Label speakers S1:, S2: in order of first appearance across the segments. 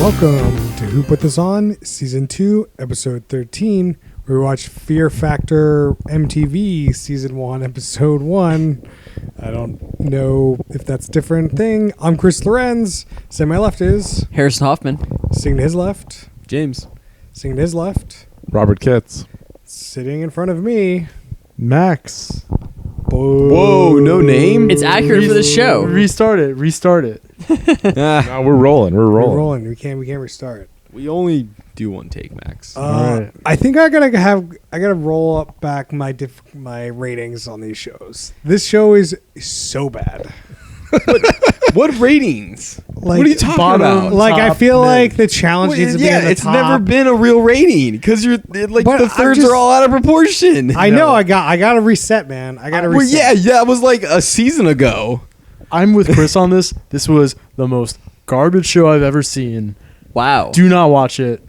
S1: Welcome to Who Put This On, Season 2, Episode 13. We watched Fear Factor MTV, Season 1, Episode 1. I don't know if that's a different thing. I'm Chris Lorenz. Sitting to my left is...
S2: Harrison Hoffman.
S1: Sitting to his left.
S3: James.
S1: Sitting to his left.
S4: Robert Kitts.
S1: Sitting in front of me...
S4: Max.
S3: Whoa, no name?
S2: It's accurate for the show.
S5: Restart it.
S4: No, we're rolling. We're
S1: We're
S4: rolling.
S1: rolling. We can't restart.
S3: We only do one take, Max.
S4: Alright.
S1: I think I gotta roll up back my ratings on these shows. This show is so bad.
S3: What ratings?
S1: Like,
S3: what are you talking
S5: bottom,
S3: about?
S1: Like, I
S5: top
S1: feel
S5: mid.
S1: like the challenge needs to be in the
S3: it's
S1: top.
S3: never been a real rating because you're like
S1: But
S3: the
S1: I'm
S3: thirds
S1: just-
S3: are all out of proportion.
S1: I know. I got to reset, man. I got to
S3: Well,
S1: reset.
S3: yeah, that was like a season ago.
S5: I'm with Chris on this. This was the most garbage show I've ever seen.
S2: Wow.
S5: Do not watch it.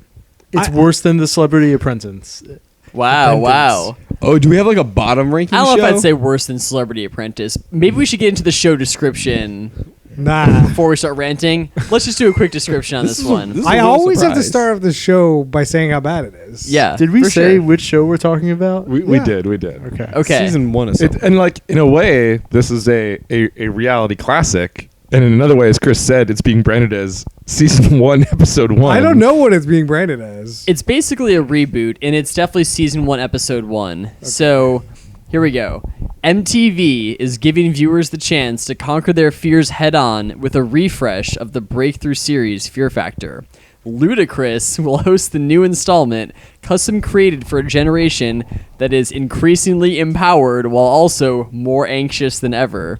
S5: It's worse than The Celebrity Apprentice.
S2: Wow.
S3: Oh, do we have like a bottom ranking
S2: I don't know
S3: show?
S2: if I'd say worse than Celebrity Apprentice. Maybe we should get into the show description
S1: Nah.
S2: before we start ranting. Let's just do a quick description on this one.
S3: this is
S1: I
S3: a little
S1: always have to
S3: surprise.
S1: start off the show by saying how bad it is.
S2: Yeah.
S5: Did we
S2: for
S5: say
S2: sure.
S5: which show we're talking about?
S4: We
S1: Yeah.
S4: did.
S5: Okay.
S2: Okay.
S3: Season one is
S4: And like in a way, this is a reality classic. And in another way, as Chris said, it's being branded as Season 1, Episode 1.
S1: I don't know what it's being branded as.
S2: It's basically a reboot, and it's definitely Season 1, Episode 1. So, here we go. MTV is giving viewers the chance to conquer their fears head-on with a refresh of the breakthrough series Fear Factor. Ludacris will host the new installment, custom created for a generation that is increasingly empowered while also more anxious than ever.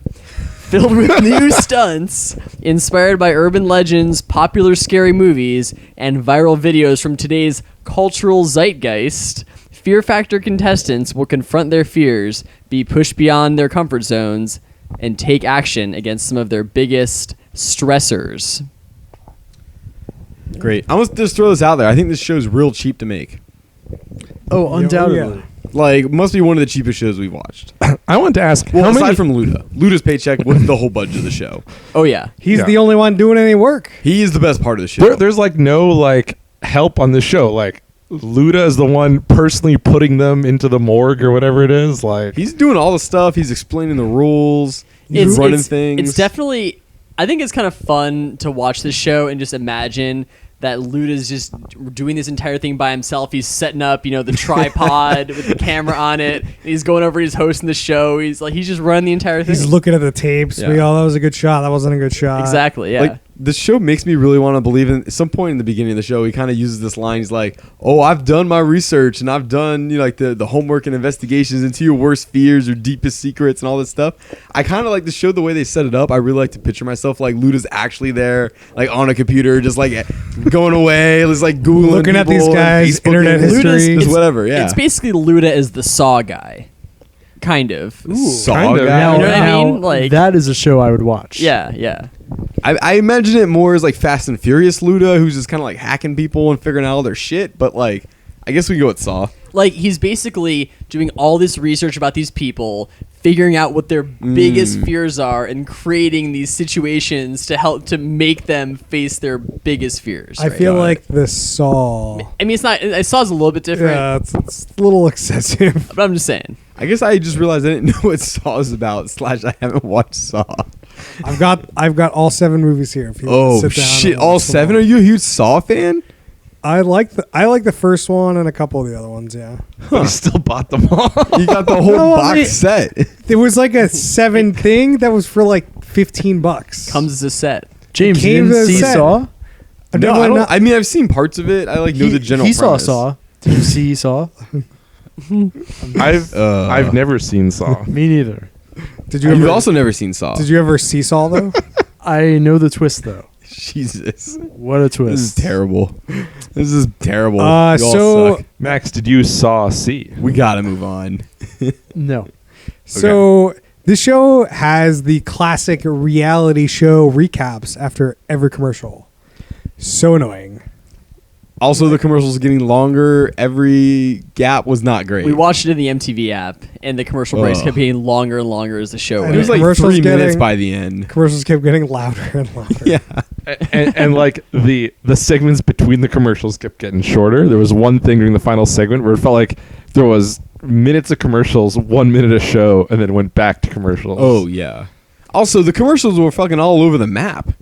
S2: Filled with new stunts, inspired by urban legends, popular scary movies, and viral videos from today's cultural zeitgeist, Fear Factor contestants will confront their fears, be pushed beyond their comfort zones, and take action against some of their biggest stressors.
S3: great. I'm gonna just throw this out there. I think this show's real cheap to make.
S5: Oh, undoubtedly.
S1: yeah.
S3: Like, must be one of the cheapest shows we've watched.
S4: I want to ask,
S3: Well,
S4: how
S3: aside
S4: many...
S3: from Luda. Luda's paycheck was the whole budget of the show.
S2: Oh, yeah.
S1: He's
S4: Yeah.
S1: the only one doing any work.
S3: He is the best part of the show.
S4: there's like no like help on the show. Like, Luda is the one personally putting them into the morgue or whatever it is. Like,
S3: He's doing all the stuff. He's explaining the rules. He's running things.
S2: It's definitely... I think it's kind of fun to watch this show and just imagine that Luda's just doing this entire thing by himself. He's setting up, the tripod with the camera on it. He's going over, he's hosting the show. He's just running the entire thing.
S1: He's looking at the tapes.
S3: Yeah.
S1: That was a good shot. That wasn't a good shot.
S2: Exactly, yeah.
S3: Like, the show makes me really want to believe in. At some point in the beginning of the show, he kind of uses this line. He's like, "Oh, I've done my research and I've done like the homework and investigations into your worst fears or deepest secrets and all this stuff." I kind of like the show the way they set it up. I really like to picture myself like Luda's actually there, like on a computer, just like going away, just like Googling,
S1: Looking at these
S3: people and
S1: guys'
S3: Facebooking
S1: internet
S3: and
S1: history.
S3: just whatever. Yeah,
S2: It's basically Luda as the Saw guy. Kind of.
S3: Saw
S4: kind of.
S3: guy.
S5: Now,
S2: You know what I
S5: now,
S2: mean? Like-
S5: that is a show I would watch.
S2: Yeah.
S3: I imagine it more as like Fast and Furious Luda, who's just kind of like hacking people and figuring out all their shit. But like, I guess we go with Saw.
S2: Like, he's basically doing all this research about these people, figuring out what their biggest fears are, and creating these situations to help to make them face their biggest fears.
S1: I
S2: right?
S1: feel like the Saw.
S2: I mean, it's not. Saw's a little bit different,
S1: Yeah, it's a little excessive.
S2: but I'm just saying.
S3: I guess I just realized I didn't know what Saw is about. / I haven't watched Saw.
S1: I've got all 7 movies here. If you want
S3: Oh
S1: to sit down
S3: shit!
S1: and
S3: All
S1: watch them
S3: 7? Are you a huge Saw fan?
S1: I like the first one and a couple of the other ones. Yeah,
S4: I still bought them all.
S3: You got the whole
S1: No, I
S3: box
S1: mean-
S3: set.
S1: there was like a 7 thing that was for like $15.
S2: Comes as a set.
S5: James,
S1: Came
S5: you
S1: to
S5: didn't
S1: the
S5: see
S1: set.
S5: Saw?
S3: No,
S1: Definitely
S3: I don't.
S1: not-
S3: I mean, I've seen parts of it. I like know the general.
S5: He saw
S3: premise.
S5: Saw. Did you see Saw?
S4: I've never seen Saw.
S5: Me neither.
S1: Did you
S3: You've
S1: ever?
S3: also never seen Saw.
S1: Did you ever see Saw though?
S5: I know the twist though.
S3: Jesus,
S5: What a twist!
S3: this is terrible. This is terrible.
S1: Uh,
S3: You all
S1: so-
S3: suck.
S4: Max, did you Saw C?
S3: We gotta move on.
S5: No.
S1: So this show has the classic reality show recaps after every commercial. So annoying.
S3: Also, the commercials getting longer. Every gap was not great.
S2: We watched it in the MTV app, and the commercial breaks
S3: Ugh.
S2: kept getting longer and longer as the show
S1: And
S3: It
S2: went.
S3: was like
S1: Commercials
S3: 3 minutes
S1: getting-
S3: by the end.
S1: Commercials kept getting louder and louder.
S3: Yeah.
S4: and like the segments between the commercials kept getting shorter. There was one thing during the final segment where it felt like there was minutes of commercials, 1 minute of show, and then went back to commercials.
S3: Oh yeah. Also, the commercials were fucking all over the map.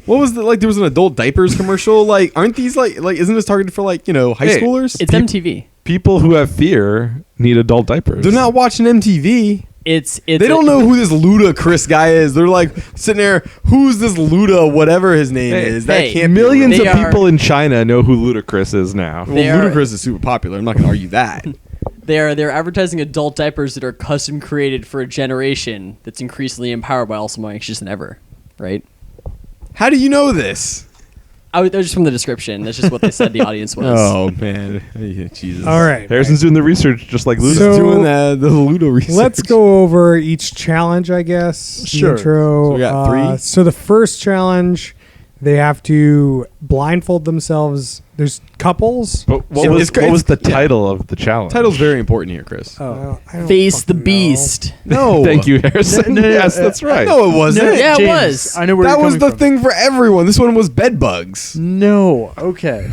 S3: What was the like? There was an adult diapers commercial. Like, aren't these like isn't this targeted for like high
S4: Hey,
S3: schoolers?
S2: It's MTV.
S4: People who have fear need adult diapers.
S3: They're not watching MTV.
S2: It's
S3: They don't know who this Ludacris guy is. They're like sitting there. Who's this Luda? Whatever his name
S4: Hey,
S3: is. That
S2: hey,
S3: can't be
S4: Millions
S3: real.
S2: They
S4: of
S2: are-
S4: people in China know who Ludacris is now.
S3: Well,
S2: They are-
S3: Ludacris is super popular. I'm not gonna argue that.
S2: They're advertising adult diapers that are custom created for a generation that's increasingly empowered by also more anxious than ever, right?
S3: How do you know this?
S2: That was just from the description. That's just what they said the audience was.
S3: Oh man, Yeah, Jesus.
S1: All right.
S4: Harrison's doing the research just like Luda.
S1: So-
S3: doing the Luda research.
S1: Let's go over each challenge, I guess. The
S5: Sure.
S1: Intro.
S3: So we got 3?
S1: So the first challenge, they have to blindfold themselves. There's couples.
S4: But what
S3: It's
S4: was,
S3: great.
S4: what was the
S3: Yeah.
S4: title of the challenge?
S3: Title's very important here, Chris.
S1: I don't
S2: Face the
S1: fucking know.
S2: Beast.
S3: No,
S4: Thank you, Harrison.
S5: No, no,
S4: yes,
S5: no,
S4: that's right.
S3: No, it wasn't.
S2: Yeah, it
S5: James,
S2: was.
S5: I know where
S3: That
S5: you're
S3: was
S5: coming
S3: the
S5: from.
S3: thing for everyone. This one was bed bugs.
S5: No, okay.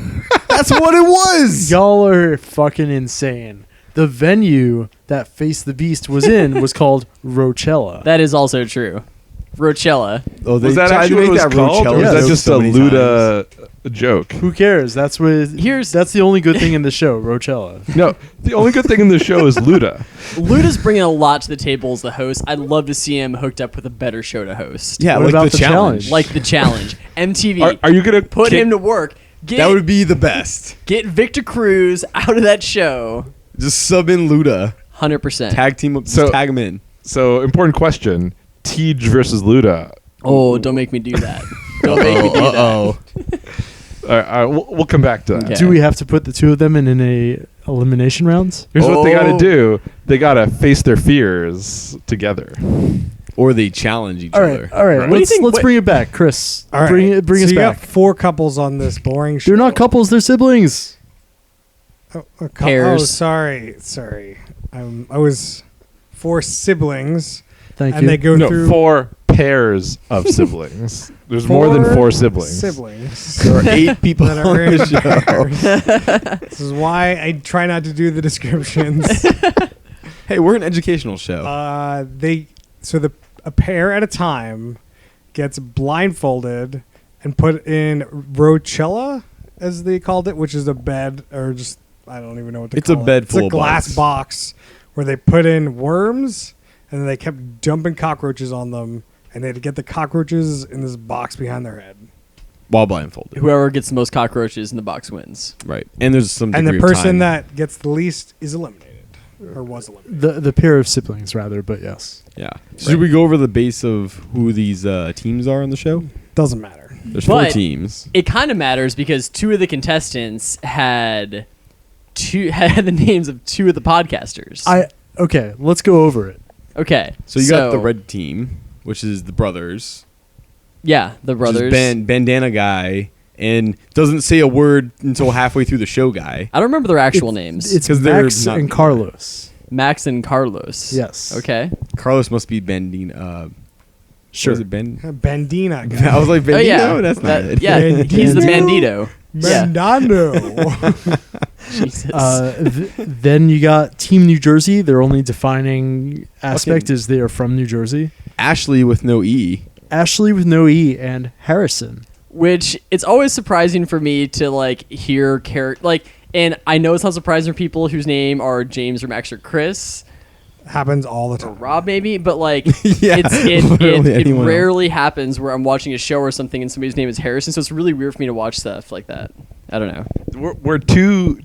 S3: That's what it was.
S5: Y'all are fucking insane. The venue that Face the Beast was in was called Rochella.
S2: That is also true. Rochella.
S3: Oh,
S4: Was that actually what it was called? Or was
S5: Yes.
S4: that just a Luda joke?
S5: Who cares? That's the only good thing in the show, Rochella.
S4: No, the only good thing in the show is Luda.
S2: Luda's bringing a lot to the table as the host. I'd love to see him hooked up with a better show to host.
S3: Yeah,
S5: What
S3: like
S5: about
S3: the
S5: the
S3: challenge.
S5: challenge?
S2: Like the challenge. MTV.
S4: Are you gonna
S2: put him to work.
S3: That would be the best.
S2: Get Victor Cruz out of that show.
S3: Just sub in Luda.
S2: 100%.
S3: Tag team up.
S4: So-
S3: tag him in.
S4: So important question: Tej versus Luda.
S2: Oh, don't make me do that. Don't make me do that.
S3: Uh-oh.
S4: All right, we'll come back to that.
S2: Okay.
S5: Do we have to put the two of them in a elimination rounds?
S4: Here's what they got to
S2: Oh.
S4: do: they got to face their fears together.
S3: Or they challenge each
S5: All
S3: other.
S5: right, all right.
S4: Right.
S2: What do you
S5: Let's
S2: think-
S5: let's
S2: what-
S5: bring it back, Chris.
S1: All right.
S5: Bring
S1: so
S5: us
S1: you
S5: back.
S1: got 4 couples on this boring show.
S5: They're not couples; they're siblings.
S1: Oh,
S2: Pairs.
S1: sorry. I was 4 siblings,
S5: Thank
S1: and
S5: you.
S1: they go
S4: No,
S1: through
S4: 4 pairs of siblings. There's more than 4 siblings.
S1: Siblings.
S3: There are 8 people
S1: that
S3: on
S1: are in
S3: the show.
S1: pairs. This is why I try not to do the descriptions.
S3: Hey, we're an educational show.
S1: A pair at a time gets blindfolded and put in Rochella, as they called it, which is a bed or just I don't even know what to
S3: It's a
S1: call it.
S3: bed
S1: It's
S3: full
S1: a
S3: of
S1: glass
S3: bugs.
S1: box where they put in worms and then they kept dumping cockroaches on them, and they had to get the cockroaches in this box behind their head.
S3: While blindfolded.
S2: Whoever gets the most cockroaches in the box wins.
S3: Right. And there's some
S1: And
S3: degree
S1: the
S3: of
S1: person
S3: time.
S1: that gets the least is eliminated, or was eliminated.
S5: The pair of siblings, rather, but yes.
S3: Yeah. Should we go over the base of who these teams are on the show?
S1: Doesn't matter.
S3: There's 4
S2: But-
S3: teams.
S2: It kind of matters because 2 of the contestants had the names of 2 of the podcasters.
S5: Okay, let's go over it.
S2: Okay.
S3: So you got the red team, which is the brothers.
S2: Yeah, the
S3: which is
S2: brothers.
S3: bandana guy, and doesn't say a word until halfway through the show guy.
S2: I don't remember their actual names.
S5: It's
S3: 'Cause they're
S5: Max
S3: not-
S5: and Carlos.
S2: Max and Carlos.
S5: Yes.
S2: Okay.
S3: Carlos must be bandana.
S5: Sure.
S3: Was it Ben?
S1: Bandina guy.
S3: I was like,
S2: Oh
S3: bandito?
S2: yeah.
S3: That's not
S2: That-
S3: it.
S2: Yeah, he's the bandito. Yeah.
S1: Bandano.
S2: Jesus.
S5: Then you got Team New Jersey. Their only defining aspect is they are from New Jersey.
S3: Ashley with no E.
S5: Ashley with no E and Harrison.
S2: Which it's always surprising for me to hear and I know it's not surprising for people whose name are James or Max or Chris
S1: Happens all the
S2: or
S1: time.
S2: Rob maybe, but
S3: Yeah,
S2: it
S3: literally anyone else.
S2: rarely happens where I'm watching a show or something and somebody's name is Harrison, so it's really weird for me to watch stuff like that. I don't know.
S4: We're two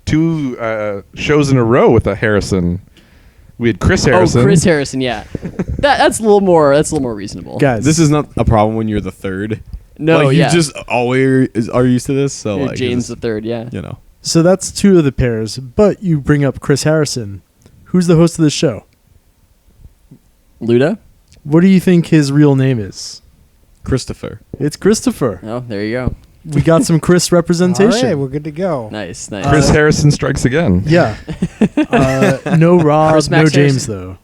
S4: shows in a row with a Harrison. We had Chris Harrison.
S2: Oh, Chris Harrison, yeah. That's a little more reasonable.
S5: Guys,
S3: This is not a problem when you're the third.
S2: No,
S3: like,
S2: yeah.
S3: You just always are used to this. So
S2: You're
S3: like
S2: James the
S3: it's-
S2: third, yeah.
S3: you know.
S5: so that's 2 of the pairs, but you bring up Chris Harrison. Who's the host of this show?
S2: Luda?
S5: What do you think his real name is?
S3: Christopher.
S5: It's Christopher.
S2: Oh, there you go.
S5: we got some Chris
S1: All
S5: representation.
S1: right, we're good to go.
S2: Nice, nice.
S4: Chris Harrison strikes again.
S5: Yeah. No Rob,
S2: Chris
S5: no
S2: Max
S5: James
S2: Harrison.
S5: though.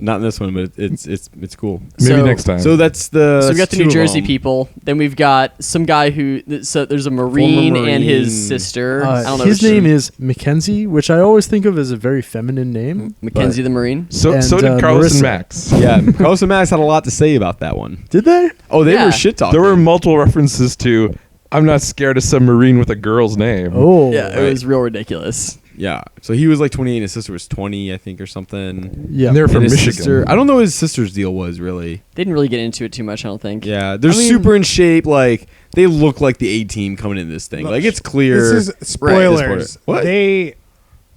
S3: Not in this one, but it's cool.
S4: Maybe
S2: So-
S4: next time.
S3: So that's the.
S2: So we got the
S3: two
S2: New
S3: of
S2: Jersey
S3: them.
S2: people. Then we've got some guy who. So there's a Marine, and his
S3: Marine.
S2: sister. I don't know.
S5: His name is Mackenzie, which I always think of as a very feminine name.
S2: Mackenzie the Marine.
S4: so
S5: and,
S4: did Carlos
S5: Marissa.
S4: and Max.
S3: Yeah, Carlos and Max had a lot to say about that one.
S5: Did they?
S3: Oh, they
S2: Yeah.
S3: were shit talking.
S4: There were multiple references to I'm not scared of some Marine with a girl's name.
S5: Oh.
S2: Yeah, it was real ridiculous.
S3: Yeah, so he was like 28 and his sister was 20, I think, or something.
S5: Yeah.
S4: And they're from
S3: And his
S4: Michigan.
S3: sister, I don't know what his sister's deal was really.
S2: They didn't really get into it too much, I don't think.
S3: Yeah, they're
S5: I mean-
S3: super in shape. Like they look like the A team coming in this thing. Like it's clear.
S1: This is spoilers.
S3: What?
S1: They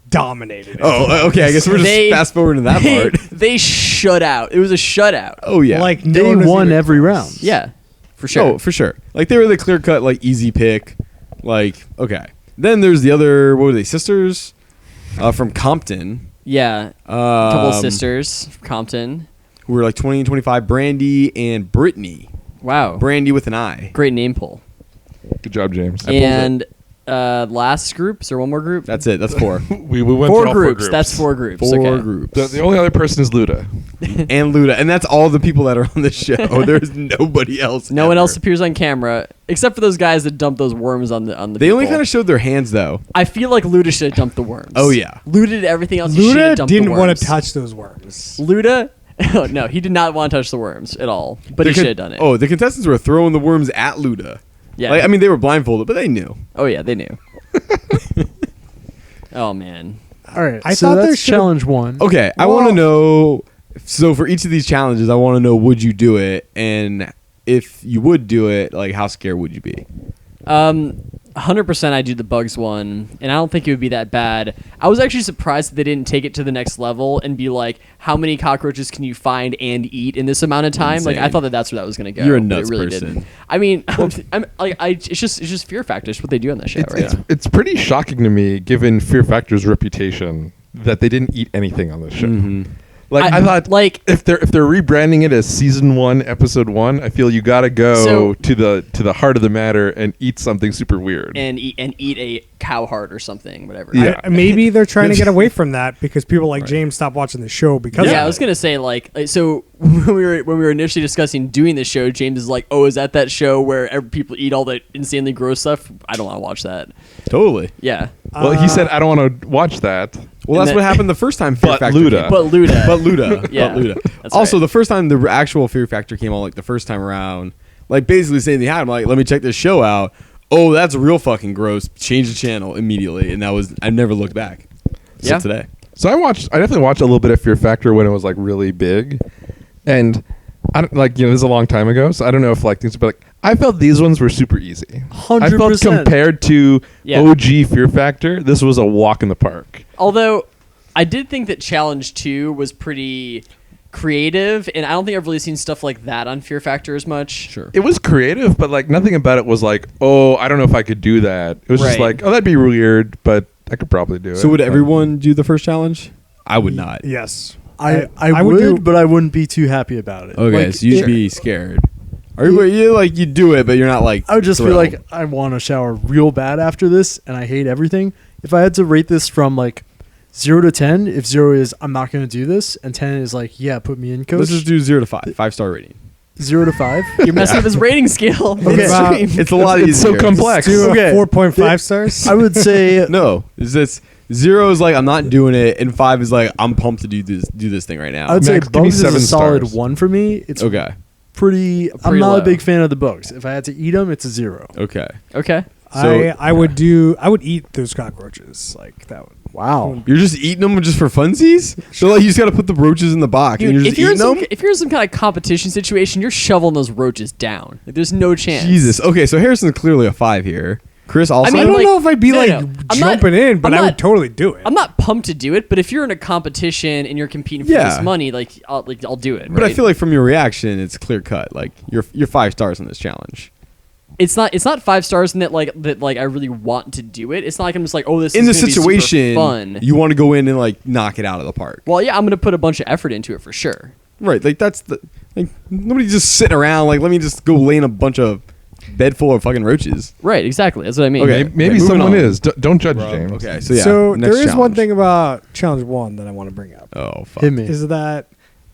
S1: dominated it.
S3: Oh, okay. I guess we're just
S2: They-
S3: fast forwarding to that part.
S2: They shut out. It was a shutout.
S3: Oh yeah,
S1: Like
S5: They
S1: no one was
S5: won
S1: even
S5: every
S1: close.
S5: round.
S2: Yeah, for sure.
S3: Oh, for sure. Like they were the clear cut, like easy pick. Like okay. Then there's the other. What were they? Sisters, from Compton.
S2: Yeah, a couple of
S3: Um,
S2: sisters from Compton.
S3: who were like 20 and 25. Brandy and Brittany.
S2: Wow,
S3: Brandy with an I.
S2: great name pull.
S4: Good job, James.
S2: And last group, is there one more group?
S3: That's it. That's four.
S4: We went
S2: four
S4: through all
S2: groups. That's four groups.
S3: Four
S2: okay.
S3: groups.
S4: The only other person is Luda.
S3: And Luda, and that's all the people that are on the show. There's nobody else.
S2: No one
S3: ever.
S2: else appears on camera except for those guys that dump those worms on the.
S3: They only
S2: people.
S3: kind of showed their hands though.
S2: I feel like Luda should have dumped the worms.
S3: Oh, yeah.
S2: Luda did everything else. He should have
S1: Luda
S2: dumped the
S1: didn't want
S2: worms.
S1: to touch those worms.
S2: Luda. Oh, no, he did not want to touch the worms at all. But he should have done it.
S3: Oh, the contestants were throwing the worms at Luda.
S2: yeah.
S3: Like, I mean, they were blindfolded, but they knew.
S2: Oh yeah, they knew. Oh man.
S5: All right.
S1: I
S5: so
S1: thought there
S5: that's
S1: should've-
S5: challenge one.
S3: Okay, I want to know. So for each of these challenges, I want to know: would you do it? And if you would do it, like, how scared would you be?
S2: 100% I do the bugs one, and I don't think it would be that bad. I was actually surprised that they didn't take it to the next level and be like, how many cockroaches can you find and eat in this amount of time? Like, I
S3: Insane.
S2: thought that that's where that was going to go.
S3: You're a
S2: but
S3: nuts
S2: it really
S3: person.
S2: Didn't. I mean, it's just fear factor. It's what they do on that show, right?
S4: It's pretty shocking to me, given Fear Factor's reputation, that they didn't eat anything on this show.
S3: Mm-hmm.
S4: Like I thought,
S2: like
S4: if they're rebranding it as season 1, episode 1, I feel you got to go
S2: So-
S4: to the heart of the matter and eat something super weird.
S2: and eat a cow heart or something, whatever.
S4: Yeah.
S1: Maybe they're trying to get away from that because people like James stopped watching the show because
S2: Yeah, I
S1: of
S2: was
S1: it.
S2: gonna say like so when we were initially discussing doing the show, James is like, "Oh, is that show where people eat all that insanely gross stuff?" I don't want to watch that.
S3: Totally.
S2: Yeah,
S4: Well, he said, I don't want to watch that.
S3: Well, that's
S2: And
S3: what
S2: that-
S3: happened the first time Fear
S4: But
S3: Factor
S4: Luda.
S3: came.
S2: but Luda,
S3: But Luda.
S2: Yeah,
S3: But Luda.
S2: that's
S3: Also,
S2: right.
S3: the first time the actual Fear Factor came on, like the first time around, like basically saying they had, I'm like, let me check this show out. Oh, that's real fucking gross. Change the channel immediately, and I never looked back.
S2: Yeah.
S3: Today.
S4: So I definitely watched a little bit of Fear Factor when it was like really big, and I don't, like, this is a long time ago, so I don't know if like things, but like I felt these ones were super easy. I felt
S5: 100%.
S4: compared to
S2: Yeah.
S4: OG Fear Factor, this was a walk in the park.
S2: although I did think that Challenge 2 was pretty creative, and I don't think I've really seen stuff like that on Fear Factor as much.
S3: Sure.
S4: It was creative, but like nothing about it was like, oh, I don't know if I could do that. It was just
S2: Right.
S4: like, oh, that'd be weird, but I could probably do it.
S3: So would
S4: But-
S3: everyone do the first challenge? I would not.
S1: Yes.
S5: I
S1: would
S5: would,
S1: do-
S5: but I wouldn't be too happy about it.
S3: Okay,
S5: Like,
S3: so you'd
S5: it-
S3: be scared. Or you do it, but you're not like.
S5: I would just
S3: thrilled.
S5: feel like I want to shower real bad after this, and I hate everything. If I had to rate this from like 0 to 10, if 0 is I'm not going to do this, and 10 is like, yeah, put me in, coach.
S3: Let's just do 0 to 5. 5-star rating.
S5: 0 to 5.
S2: You're messing with his rating scale.
S5: Okay.
S2: midstream.
S3: It's a lot
S4: It's
S3: easier.
S4: so complex.
S1: Do a
S5: Okay.
S1: 4.5 stars.
S5: I would say
S3: No, it's 0 is like I'm not doing it, and 5 is like I'm pumped to do this thing right now.
S5: I would say
S4: Max, give me
S5: bugs is a
S4: 7
S5: solid
S4: stars.
S5: 1 for me. It's
S3: Okay.
S5: pretty. I'm
S2: Pretty
S5: not
S2: low.
S5: a big fan of the bugs. If I had to eat them, it's a 0.
S3: Okay.
S2: Okay.
S3: So-
S1: I would eat those cockroaches like that.
S5: Wow.
S3: You're just eating them just for funsies? So like you just got to put the roaches in the box
S2: Dude,
S3: and you're
S2: if
S3: just
S2: you're, in
S3: eating
S2: some,
S3: them?
S2: if you're in some kind of competition situation, you're shoveling those roaches down. Like, there's no chance.
S3: Jesus. Okay, so Harrison's clearly a 5 here. Chris also.
S2: I mean,
S1: I don't
S2: like-
S1: know if I'd be
S2: no,
S1: like
S2: no. I'm not-
S1: jumping in, but
S2: I'm
S1: I would
S2: not-
S1: totally do it.
S2: I'm not pumped to do it, but if you're in a competition and you're competing for
S3: Yeah.
S2: this money, I'll do it.
S3: but I
S2: right?
S3: feel like from your reaction, it's clear cut. Like you're 5 stars on this challenge.
S2: it's not 5 stars in that I really want to do it. It's not like I'm just like, oh, this
S3: In
S2: is
S3: the
S2: gonna be super
S3: situation,
S2: fun.
S3: you want to go in and like knock it out of the park.
S2: Well, yeah, I'm gonna put a bunch of effort into it for sure.
S3: Right. Like that's the like nobody's just sitting around like let me just go lay in a bunch of bed full of fucking roaches.
S2: Right, exactly. That's what I mean.
S3: Okay.
S4: Maybe
S3: moving
S4: someone
S3: on.
S4: is. Don't judge James.
S3: Okay, so yeah.
S1: so
S3: next
S1: there is one
S3: challenge.
S1: thing about challenge 1 that I want to bring up.
S3: Oh fuck.
S5: Hit me.
S1: Is that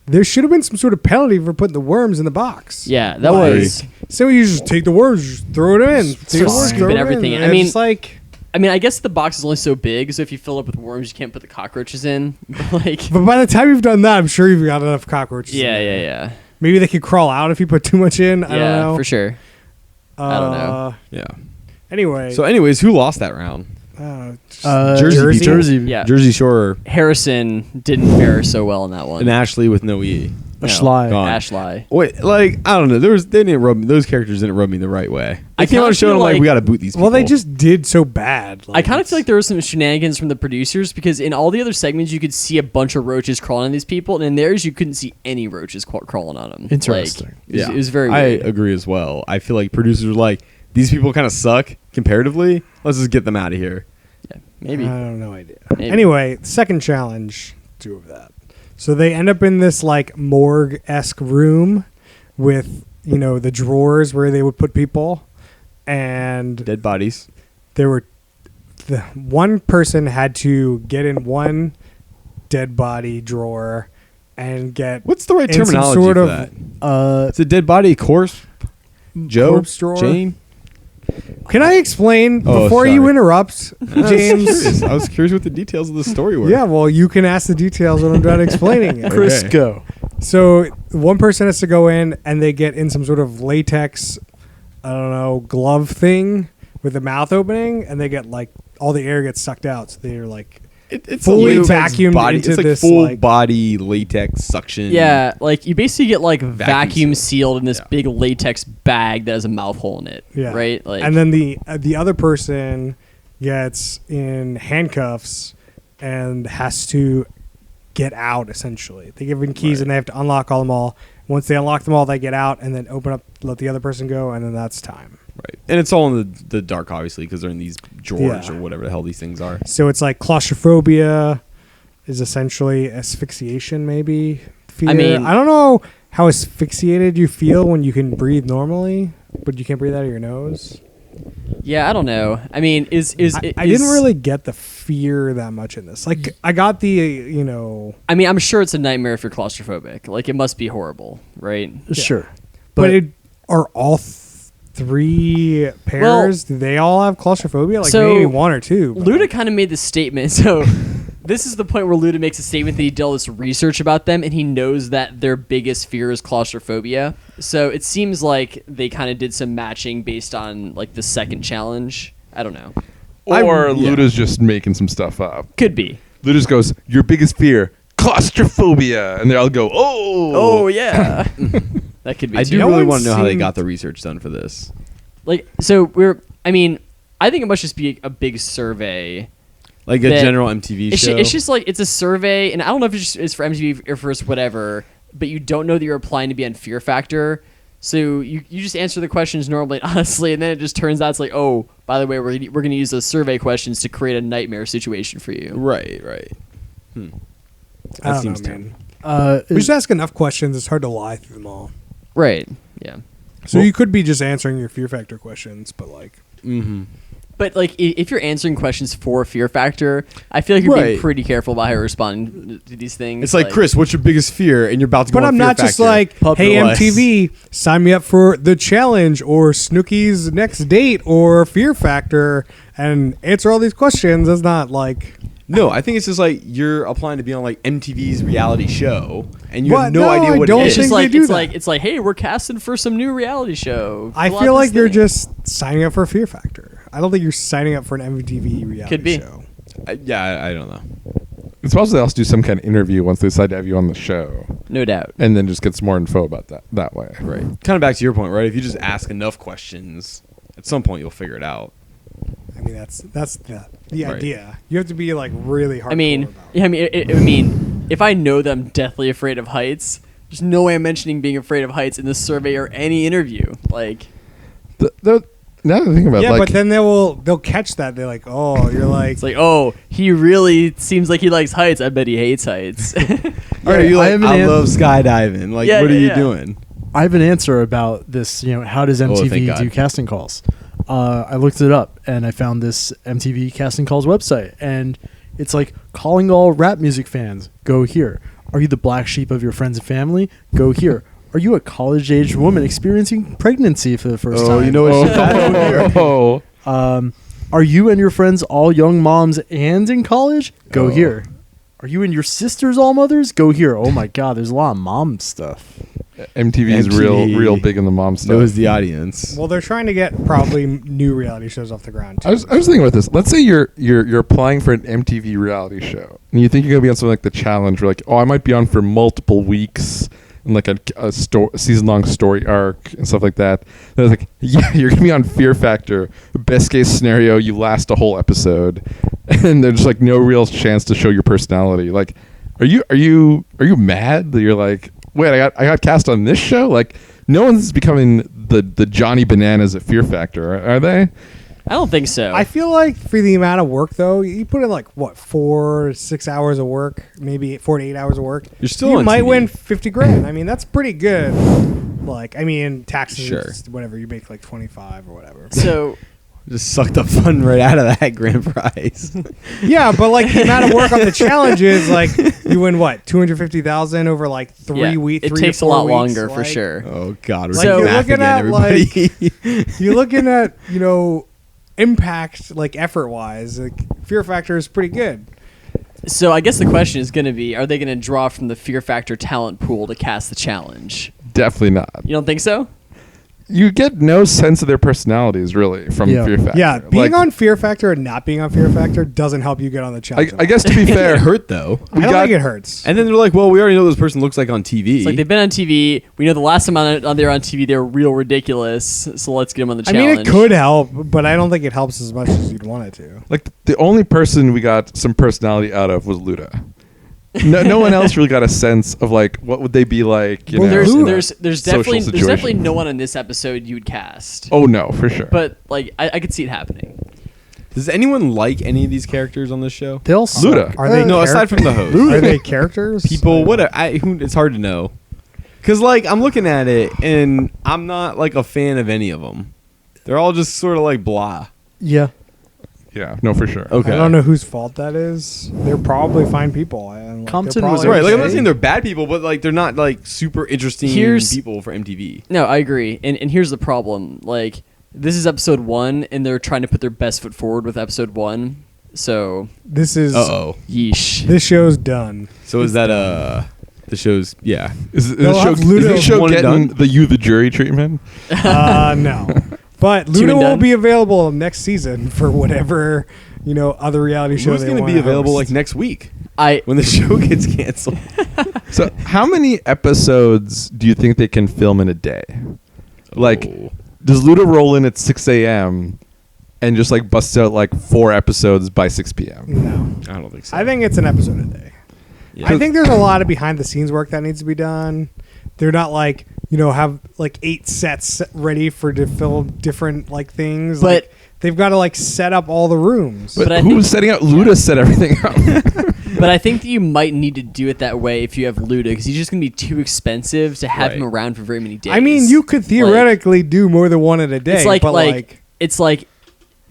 S1: there should have been some sort of penalty for putting the worms in the box.
S2: Yeah, that
S1: Like,
S2: was.
S1: So you just take the worms, just throw it in. Take the worms,
S2: Scooping
S1: throw it
S2: everything in.
S1: in.
S2: I mean-
S1: it's like,
S2: I guess the box is only so big, so if you fill it up with worms, you can't put the cockroaches in. Like,
S1: but by the time you've done that, I'm sure you've got enough cockroaches. in
S2: yeah,
S1: there.
S2: yeah.
S1: Maybe they could crawl out if you put too much in. I don't know.
S2: For sure. I don't know.
S3: Yeah.
S1: Anyway,
S3: So, anyways, who lost that round?
S5: Jersey.
S2: Yeah.
S3: Jersey Shore
S2: Harrison didn't fare so well in that one.
S3: and Ashley with no E.
S2: No,
S5: Schley.
S3: Gone.
S2: Ashley.
S3: Wait, like I don't know. They didn't rub me. Those characters didn't rub me the right way.
S2: I
S3: I came on
S2: kinda
S3: a show and
S2: feel
S3: I'm like,
S2: like-
S3: we got to boot these people.
S1: well, they just did so bad.
S2: I kind of feel like there were some shenanigans from the producers because in all the other segments you could see a bunch of roaches crawling on these people, and in theirs you couldn't see any roaches crawling on them.
S5: Interesting.
S2: Like, it was very
S3: I
S2: weird.
S3: agree as well. I feel like producers were like, these people kind of suck comparatively. Let's just get them out of here.
S2: Yeah, maybe.
S1: I have no idea.
S2: Maybe.
S1: Anyway, second challenge, 2 of that. So they end up in this like morgue-esque room with, the drawers where they would put people. And
S3: Dead bodies.
S1: there were one person had to get in one dead body drawer and get
S3: What's the right
S1: in some
S3: terminology
S1: sort
S3: for
S1: of,
S3: that? It's a dead body, corpse. Joe,
S1: corpse drawer.
S3: Jane.
S1: Can I explain
S3: Oh,
S1: before you
S3: sorry.
S1: interrupt, James?
S3: I was curious what the details of the story were.
S1: Yeah, well, you can ask the details when I'm done explaining it.
S5: Chris,
S3: Okay.
S5: go.
S1: So one person has to go in and they get in some sort of latex, I don't know, glove thing with the mouth opening, and they get like all the air gets sucked out. So they're like
S3: It's
S1: fully
S3: a latex
S1: vacuumed
S3: body.
S1: into
S3: it's like
S1: this,
S3: full
S1: like-
S3: body latex suction.
S2: Yeah, like you basically get like vacuum
S3: sealed.
S2: sealed in this
S3: Yeah.
S2: big latex bag that has a mouth hole in it.
S1: yeah,
S2: Right. Like,
S1: and then the other person gets in handcuffs and has to get out. Essentially, they give them keys
S3: Right.
S1: and they have to unlock all them all. Once they unlock them all, they get out and then open up, let the other person go, and then that's time.
S3: Right. And it's all in the dark, obviously, because they're in these drawers
S1: Yeah.
S3: or whatever the hell these things are.
S1: So it's like claustrophobia is essentially asphyxiation, maybe. Fear.
S2: I mean-
S1: I don't know how asphyxiated you feel when you can breathe normally, but you can't breathe out of your nose.
S2: yeah, I don't know. I mean,
S1: I didn't really get the fear that much in this. Like, I got the,
S2: I mean, I'm sure it's a nightmare if you're claustrophobic. Like, it must be horrible, right?
S5: Sure.
S1: but are all 3 pairs? Do they all have claustrophobia? Like
S2: so
S1: maybe 1 or 2. but
S2: Luda
S1: like-
S2: kind of made this statement. So this is the point where Luda makes a statement that he did all this research about them, and he knows that their biggest fear is claustrophobia. So it seems like they kind of did some matching based on like the second challenge. I don't know.
S4: Or
S3: yeah.
S4: Luda's just making some stuff up.
S2: Could be.
S4: Luda just goes, your biggest fear, claustrophobia. And they all go, oh.
S2: yeah. That could be.
S3: I
S2: too.
S3: do
S1: No
S3: really
S1: one
S3: want to know how they
S1: seemed-
S3: got the research done for this.
S2: Like, so I mean, I think it must just be a big survey.
S3: Like a
S2: That-
S3: general MTV show.
S2: It's just like it's a survey, and I don't know if it's for MTV or for whatever, but you don't know that you're applying to be on Fear Factor. So you just answer the questions normally and honestly, and then it just turns out it's like, oh, by the way, we're going to use those survey questions to create a nightmare situation for you.
S3: Right.
S1: I
S3: That
S1: don't
S3: seems
S1: know, man.
S3: terrible.
S1: We just ask enough questions. It's hard to lie through them all.
S2: Right. Yeah.
S1: So you could be just answering your Fear Factor questions, but like,
S3: Mm-hmm.
S2: But like, if you're answering questions for Fear Factor, I feel like you're being
S3: Right.
S2: pretty careful about how you're responding to these things.
S3: It's like, Chris, what's your biggest fear? And you're about to go
S1: but
S3: on
S1: I'm
S3: Fear
S1: not just
S3: Factor.
S1: like,
S3: Puppet
S1: hey
S3: less.
S1: MTV, sign me up for the challenge or Snooki's next date or Fear Factor and answer all these questions. That's not like.
S3: No, I think it's just like you're applying to be on like MTV's reality show, and you
S1: What?
S3: have no
S1: No,
S3: idea
S1: I
S3: what
S1: don't
S3: it
S2: it's
S3: is.
S2: just
S1: think they
S2: like
S1: do
S2: it's
S1: that.
S2: like it's like, hey, we're casting for some new reality show.
S1: I
S2: Fill out
S1: feel like
S2: this
S1: you're
S2: thing.
S1: just signing up for Fear Factor. I don't think you're signing up for an MTV reality
S2: Could be.
S1: show.
S3: I don't know.
S4: It's possible they also do some kind of interview once they decide to have you on the show.
S2: No doubt.
S4: And then just get some more info about that way.
S3: Right. Kind of back to your point, right? If you just ask enough questions, at some point you'll figure it out.
S1: I mean, that's the
S3: Right.
S1: idea. You have to be like really hard.
S2: I mean, if I know that I'm deathly afraid of heights, there's no way I'm mentioning being afraid of heights in this survey or any interview. Like,
S4: Now that I think about it,
S1: yeah,
S4: like,
S1: but then they'll catch that. They're like, oh, you're like,
S2: it's like, oh, he really seems like he likes heights. I bet he hates heights.
S3: All right, you're
S5: I
S3: like,
S5: have an
S3: I
S5: an-
S3: love skydiving. Like,
S2: Yeah,
S3: what are
S2: yeah,
S3: you
S2: yeah.
S3: doing?
S5: I have an answer about this. How does
S3: thank
S5: MTV
S3: God.
S5: do casting calls? I looked it up and I found this MTV casting calls website, and it's like calling all rap music fans. Go here. Are you the black sheep of your friends and family? Go here. Are you a college-aged woman experiencing pregnancy for the first time?
S3: Oh, you know what?
S4: Oh.
S5: Are you and your friends all young moms and in college? Go here. Are you and your sisters all mothers? Go here. Oh my God, there's a lot of mom stuff.
S4: MTV is real big in the mom stuff.
S3: Knows the audience.
S1: Well, they're trying to get probably new reality shows off the ground. Too.
S4: I was thinking about this. Let's say you're applying for an MTV reality show, and you think you're gonna be on something like The Challenge, where like, I might be on for multiple weeks, and like a season-long story arc and stuff like that. And I was like, yeah, you're gonna be on Fear Factor. Best case scenario, you last a whole episode, and there's like no real chance to show your personality. Like, are you mad that you're like, wait, I got cast on this show? Like, no one's becoming the Johnny Bananas at Fear Factor, are they?
S2: I don't think so.
S1: I feel like for the amount of work, though, you put in like 4 to 6 hours of work, maybe 4 to 8 hours of work.
S3: You're still
S1: you
S3: on
S1: might
S3: TV.
S1: win $50,000. I mean, that's pretty good. Like, taxes,
S3: Sure.
S1: whatever, you make like 25 or whatever.
S2: so
S3: Just sucked the fun right out of that grand prize.
S1: Yeah, but like the amount of work on the challenge is like you win what, 250,000 over like 3
S2: yeah,
S1: weeks.
S2: it takes a lot longer for
S1: like,
S2: sure.
S3: Oh God, we're
S1: Like,
S3: doing
S1: you're
S3: math
S1: looking
S3: again,
S1: at,
S3: everybody.
S1: You're looking at impact, like effort wise. Like Fear Factor is pretty good.
S2: So I guess the question is going to be: are they going to draw from the Fear Factor talent pool to cast the challenge?
S4: Definitely not.
S2: You don't think so?
S4: You get no sense of their personalities really from
S5: Yeah.
S4: Fear Factor.
S1: Yeah, being
S4: Like,
S1: on Fear Factor and not being on Fear Factor doesn't help you get on the challenge.
S4: I guess to be fair,
S3: It hurt though.
S1: I don't think it hurts.
S3: And then they're like, well, we already know what this person looks like on TV.
S2: It's like they've been on TV. We know the last time they were on TV, they were real ridiculous. So let's get them on the
S1: I
S2: challenge.
S1: mean, it could help, but I don't think it helps as much as you'd want it to.
S4: like the only person we got some personality out of was Luda. No one else really got a sense of like what would they be like. You
S1: Well,
S4: know,
S2: There's definitely
S4: situation.
S2: no one in this episode you would cast.
S4: Oh no, for sure.
S2: But like I could see it happening.
S3: Does anyone like any of these characters on this show?
S5: They all suck.
S4: Luda.
S1: Are they
S3: No, aside from the host.
S1: Are they characters?
S3: People, it's hard to know. Because, like, I'm looking at it, and I'm not, like, a fan of any of them. They're all just sort of, like, blah.
S5: Yeah.
S4: Yeah, no, for sure.
S3: Okay.
S1: I don't know whose fault that is. They're probably fine people. And, like,
S5: Compton
S1: they're
S5: was
S1: probably
S3: Right, like, I'm not
S1: okay.
S3: saying they're bad people, but, like, they're not, like, super interesting
S2: Here's-
S3: people for MTV.
S2: No, I agree. And here's the problem. Like this is episode 1, and they're trying to put their best foot forward with episode 1. So
S1: This is
S3: Uh-oh.
S2: yeesh.
S1: this show's done.
S3: So is that, the show's, yeah.
S4: Is
S1: They'll
S4: the
S1: have
S4: show,
S1: Luda
S4: is the show
S3: one and
S4: getting
S3: done?
S4: the jury treatment?
S1: No. But
S2: Two
S1: Luda
S2: and
S1: will
S2: done?
S1: be available next season for whatever, other reality show
S3: Who's
S1: they
S3: going to
S1: wanna
S3: be available,
S1: host.
S3: like, next week
S2: I
S3: when the show gets canceled?
S4: So, how many episodes do you think they can film in a day? Like,
S3: Oh.
S4: does Luda roll in at 6 a.m. and just like bust out like 4 episodes by 6 p.m.?
S1: No.
S3: I don't think so.
S1: I think it's an episode a day.
S3: Yeah.
S1: I think there's a lot of behind the scenes work that needs to be done. They're not like, have like 8 sets ready to film different like things.
S2: But-
S1: like, they've got to like set up all the rooms.
S4: But,
S2: But I
S4: who's
S2: think-
S4: setting out? Luda set everything up.
S2: But I think that you might need to do it that way if you have Luda, because he's just going to be too expensive to have him
S3: Right.
S2: around for very many days.
S1: I mean, you could theoretically do more than one in a day.
S2: It's like,
S1: but
S2: it's like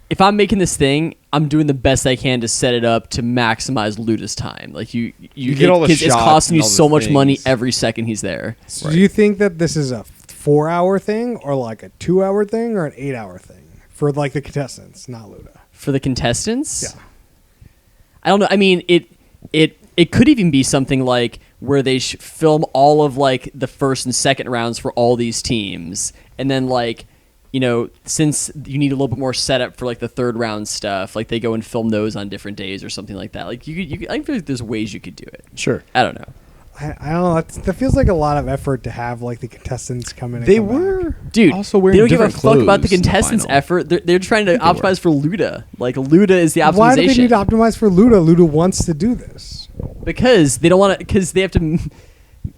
S2: if I'm making this thing, I'm doing the best I can to set it up to maximize Luda's time. Like you
S3: get all the
S2: 'cause it's
S3: shots
S2: costing
S3: and
S2: you
S3: all the
S2: so much money
S3: things.
S2: every second he's there.
S1: So do you think that this is a 4-hour thing or like a 2-hour thing or an 8-hour thing for like the contestants, not Luda?
S2: For the contestants?
S1: Yeah.
S2: I don't know. I mean, it could even be something like where they film all of like the first and second rounds for all these teams, and then like, since you need a little bit more setup for like the third round stuff, like they go and film those on different days or something like that. Like you could, I feel like there's ways you could do it.
S5: Sure.
S2: I don't know.
S1: I don't know. That feels like a lot of effort to have like the contestants come in. And
S3: They
S1: come back.
S3: were
S2: Dude,
S3: also wearing
S2: they don't give a
S3: different
S2: fuck about the
S3: clothes in
S2: contestants'
S3: final.
S2: effort. They're trying to
S3: I think they
S2: optimize for Luda. Like Luda is the optimization.
S1: Why do they need to optimize for Luda? Luda wants to do this.
S2: Because they don't want to. Because they have to,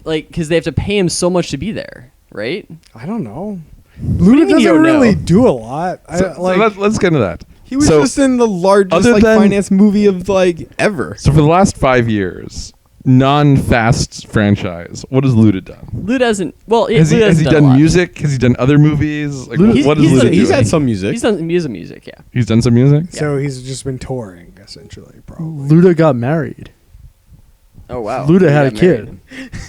S2: because they have to pay him so much to be there, right?
S1: I don't know.
S2: do you
S1: Luda
S2: mean you
S1: doesn't
S2: don't
S1: really
S2: know?
S1: do a lot.
S4: So let's get into that.
S3: He was
S4: So-
S3: just in the largest
S4: Other
S3: like
S4: than-
S3: finance movie of like ever.
S4: So for the last 5 years, non-Fast franchise, what has Luda done?
S2: Luda hasn't. Well,
S4: Has
S2: Luda
S4: he
S2: hasn't a
S4: done
S2: lot.
S4: music? Has he done other movies? Like,
S2: He's-
S4: what has
S2: he's
S4: Luda
S2: done-
S4: do?
S3: He's had some music.
S2: He's done music. Yeah.
S4: He's done some music.
S1: So he's just been touring, essentially, probably.
S5: Luda got married.
S2: Oh wow.
S5: Luda
S2: He
S5: had a
S2: got
S5: kid.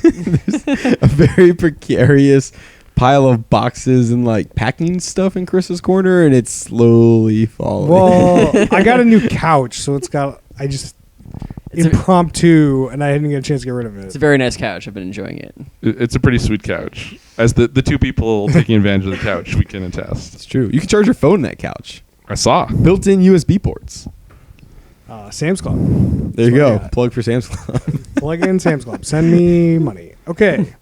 S2: married.
S3: A very precarious pile of boxes and like packing stuff in Chris's corner, and it's slowly falling.
S1: Well, I got a new couch, so it's got.
S2: It's a-
S1: impromptu, and I didn't get a chance to get rid of
S2: It's
S1: it.
S2: a very nice couch. I've been enjoying it.
S4: It's a pretty sweet couch. As the two people taking advantage of the couch, we can attest.
S3: It's true. You can charge your phone in that couch.
S4: I saw.
S3: Built-in USB ports.
S1: Sam's Club.
S3: There you
S1: That's what I
S3: go.
S1: got.
S3: Plug for Sam's Club.
S1: Plug in Sam's Club. Send me money. Okay.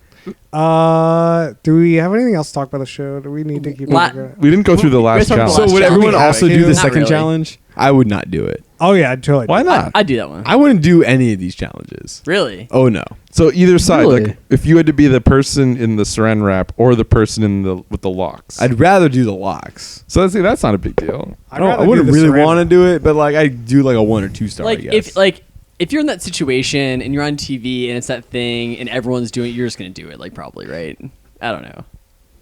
S1: Do we have anything else to talk about the show? Do we need to keep
S2: La-
S1: going?
S4: We didn't go through the last
S2: talked about
S4: challenge.
S3: So
S2: last
S3: would
S2: challenge.
S3: everyone
S1: We
S3: also
S1: have
S3: do
S1: to.
S3: the
S2: Not
S3: second
S2: really.
S3: challenge? I would not do it.
S1: Oh yeah, I'd totally.
S4: Why not?
S2: I'd do that one.
S3: I wouldn't do any of these challenges.
S2: Really?
S3: Oh no.
S4: So either side,
S5: Really?
S4: like if you had to be the person in the saran wrap or the person in the with the locks.
S3: I'd rather do the locks.
S4: So that's not a big deal.
S1: I'd rather
S3: I
S1: do
S3: wouldn't
S1: the
S3: really
S1: saran
S3: want to
S1: wrap.
S3: do it, but like I do like a 1 or 2 star. I
S2: Like
S3: guess.
S2: if you're in that situation and you're on TV and it's that thing and everyone's doing it, you're just gonna do it. Like probably, right? I don't know.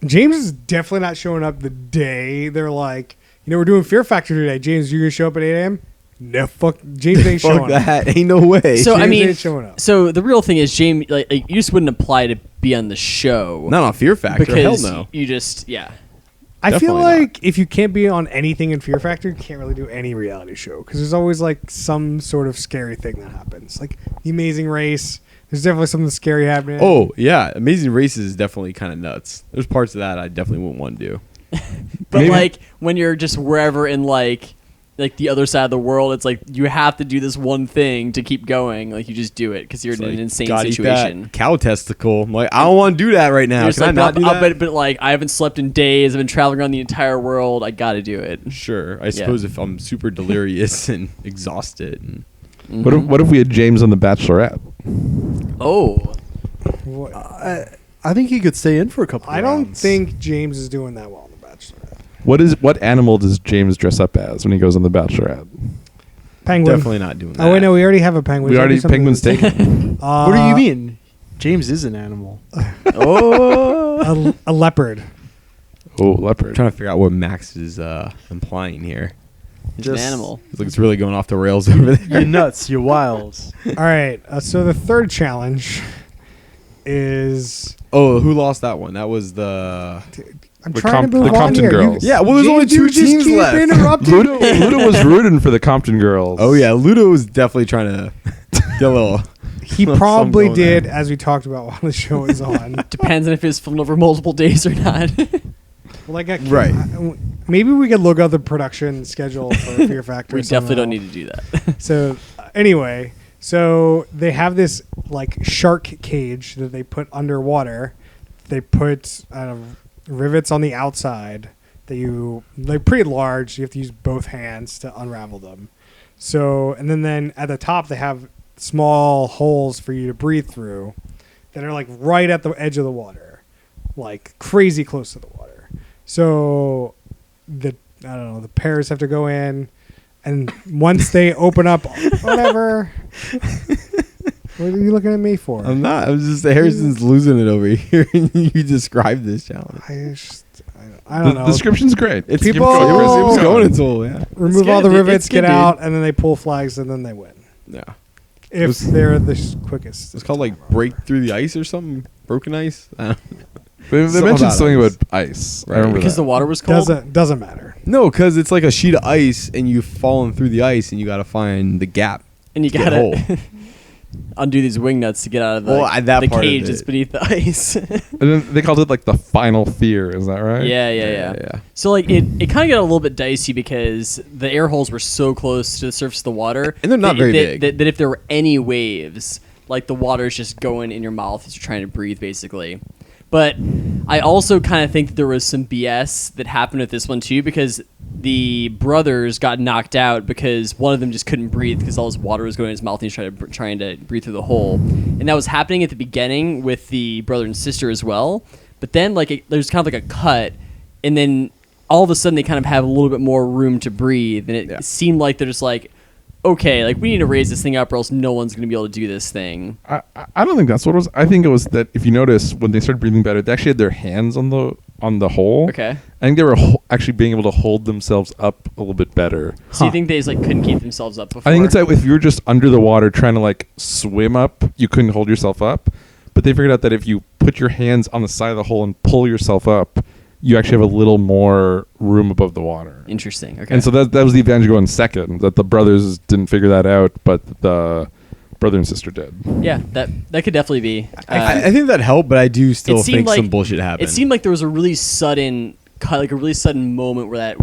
S1: James is definitely not showing up the day they're like, we're doing Fear Factor today. James, you gonna show up at 8 a.m.? No, fuck. James ain't
S3: Fuck
S1: showing up.
S3: that. Ain't no way.
S2: So I
S1: James
S2: mean,
S1: ain't showing up.
S2: so the real thing is, James, like you just wouldn't apply to be on the show
S3: not on Fear Factor.
S2: because
S3: Hell no.
S2: you just yeah.
S1: I feel
S3: Definitely not.
S1: like if you can't be on anything in Fear Factor, you can't really do any reality show because there's always like some sort of scary thing that happens. Like The Amazing Race, there's definitely something scary happening.
S3: Oh yeah, Amazing Races is definitely kind of nuts. There's parts of that I definitely wouldn't want to do.
S2: But
S4: Maybe-
S2: like when you're just wherever in like the other side of the world, it's like you have to do this one thing to keep going. Like you just do it because you're
S3: It's
S2: in
S3: like,
S2: an insane
S3: gotta eat
S2: situation.
S3: that cow testicle. I'm like, I don't want to do that right now.
S2: You're just
S3: Can I
S2: like,
S3: not do that?
S2: but like I haven't slept in days. I've been traveling around the entire world. I got to do it.
S3: Sure. I suppose if I'm super delirious and exhausted. And
S4: What if we had James on The Bachelorette?
S2: Oh,
S1: What-
S5: I think he could stay in for a couple.
S1: I don't
S5: rounds.
S1: think James is doing that well on The Bachelor.
S4: What animal does James dress up as when he goes on The Bachelorette?
S1: Penguin.
S3: definitely not doing that.
S1: Oh wait, no, we already have a penguin.
S4: We
S1: Should I
S4: already
S1: do something
S4: penguin's
S1: that's-
S4: taken.
S5: What do you mean? James is an animal.
S2: oh.
S1: A leopard.
S4: Oh,
S3: I'm
S4: leopard.
S3: trying to figure out what Max is implying here.
S2: It's an animal.
S3: It's like it's really going off the rails over there.
S5: You're nuts. You're wild.
S1: All right. So the third challenge is
S3: Oh, who lost that one? That was the.
S1: I'm
S4: The
S1: trying to
S4: the
S1: move on
S4: Compton
S1: here.
S4: Girls.
S3: Yeah, well, there's only
S1: James, you
S3: 2
S1: just
S3: teams
S1: keep
S3: left.
S1: interrupting
S4: Ludo,
S1: me.
S4: Ludo was rooting for the Compton girls.
S3: Oh yeah, Ludo was definitely trying to get a little.
S1: He
S3: Something
S1: probably
S3: going
S1: did,
S3: on.
S1: as we talked about while the show was on.
S2: Depends on if it's filmed over multiple days or not.
S1: Like,
S3: Right.
S1: Maybe we could look up the production schedule for Fear Factor.
S2: we definitely don't
S1: somehow.
S2: need to do that.
S1: So anyway, so they have this like shark cage that they put underwater. They put rivets on the outside that they're pretty large. You have to use both hands to unravel them. So and then at the top they have small holes for you to breathe through that are like right at the edge of the water, like crazy close to the water. So the pairs have to go in. And once they open up, whatever. What are you looking at me for?
S3: I'm not. I'm just Harrison's losing it over here. And you described this challenge.
S1: I don't
S4: The
S1: know.
S4: description's great.
S3: It's
S1: People-
S3: it was going until yeah.
S1: Remove
S2: It's
S1: all the
S2: good.
S1: rivets,
S2: It's
S1: get
S2: good, dude.
S1: out, and then they pull flags, and then they win.
S3: Yeah.
S1: If
S3: was-
S1: they're the quickest.
S3: It's called like break through the ice or something. Broken ice. I don't know.
S4: They
S3: Something
S4: mentioned
S3: about
S4: something
S3: ice.
S4: about ice. I
S3: Right.
S4: remember
S2: Because
S4: that.
S2: the water was cold.
S1: Doesn't matter.
S3: No, because it's like a sheet of ice, and you've fallen through the ice, and you got to find the gap.
S2: And you
S3: Get
S2: gotta undo these wing nuts to get out of the,
S3: Well, that
S2: the
S3: part of
S2: cage
S3: it.
S2: that's beneath the ice.
S4: And then they called it like the final fear. Is that right?
S2: Yeah. So like it kind of got a little bit dicey because the air holes were so close to the surface of the water,
S3: And they're not
S2: that-
S3: very
S2: that-
S3: big.
S2: That if there were any waves, like the water's just going in your mouth as you're trying to breathe, basically. But I also kind of think that there was some BS that happened with this one too, because the brothers got knocked out because one of them just couldn't breathe because all this water was going in his mouth and he was trying to breathe through the hole. And that was happening at the beginning with the brother and sister as well. But then there's kind of like a cut, and then all of a sudden they kind of have a little bit more room to breathe, and it
S3: Yeah.
S2: seemed like they're just like, okay, like we need to raise this thing up, or else no one's gonna be able to do this thing.
S4: I don't think that's what it was. I think it was that if you notice when they started breathing better, they actually had their hands on the hole.
S2: Okay.
S4: I think they were actually being able to hold themselves up a little bit better.
S2: So you think they just like couldn't keep themselves up before?
S4: I think it's like if you were just under the water trying to like swim up, you couldn't hold yourself up. But they figured out that if you put your hands on the side of the hole and pull yourself up, you actually have a little more room above the water.
S2: Interesting. Okay.
S4: And so that was the advantage of going second. That the brothers didn't figure that out, but the brother and sister did.
S2: Yeah, that could definitely be.
S3: I think that helped, but I do still
S2: it seemed
S3: think
S2: like
S3: some bullshit happened.
S2: It seemed like there was a really sudden moment where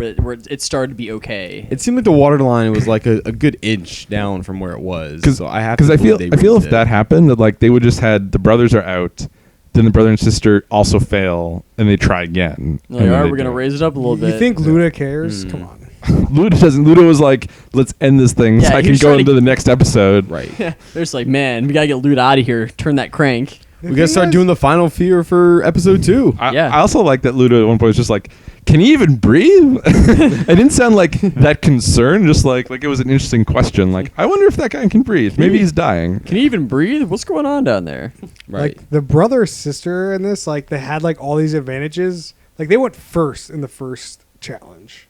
S2: it started to be okay.
S3: It seemed like the water line was like a good inch down from where it was. So I
S4: feel if that happened, that like they would just had the brothers are out, then the brother and sister also fail, and they try again.
S2: Like, all right, we're gonna raise it up a little bit.
S1: You think Luda cares? Come on.
S4: Luda doesn't. Luda was like, let's end this thing so
S2: Yeah,
S4: I
S2: he
S4: can
S2: was
S4: go
S2: trying
S4: into
S2: to-
S4: the next episode.
S3: Right.
S2: Yeah, they're just like, man, we gotta get Luda out of here. Turn that crank.
S3: We gotta start doing the final fear for episode 2.
S2: Yeah.
S4: I also like that Luda at one point was just like, can he even breathe? It didn't sound like that concerned, just like it was an interesting question. Like, I wonder if that guy can breathe. Maybe he's dying.
S2: Can he even breathe? What's going on down there?
S3: Right.
S1: Like the brother sister in this, like they had like all these advantages. Like they went first in the first challenge,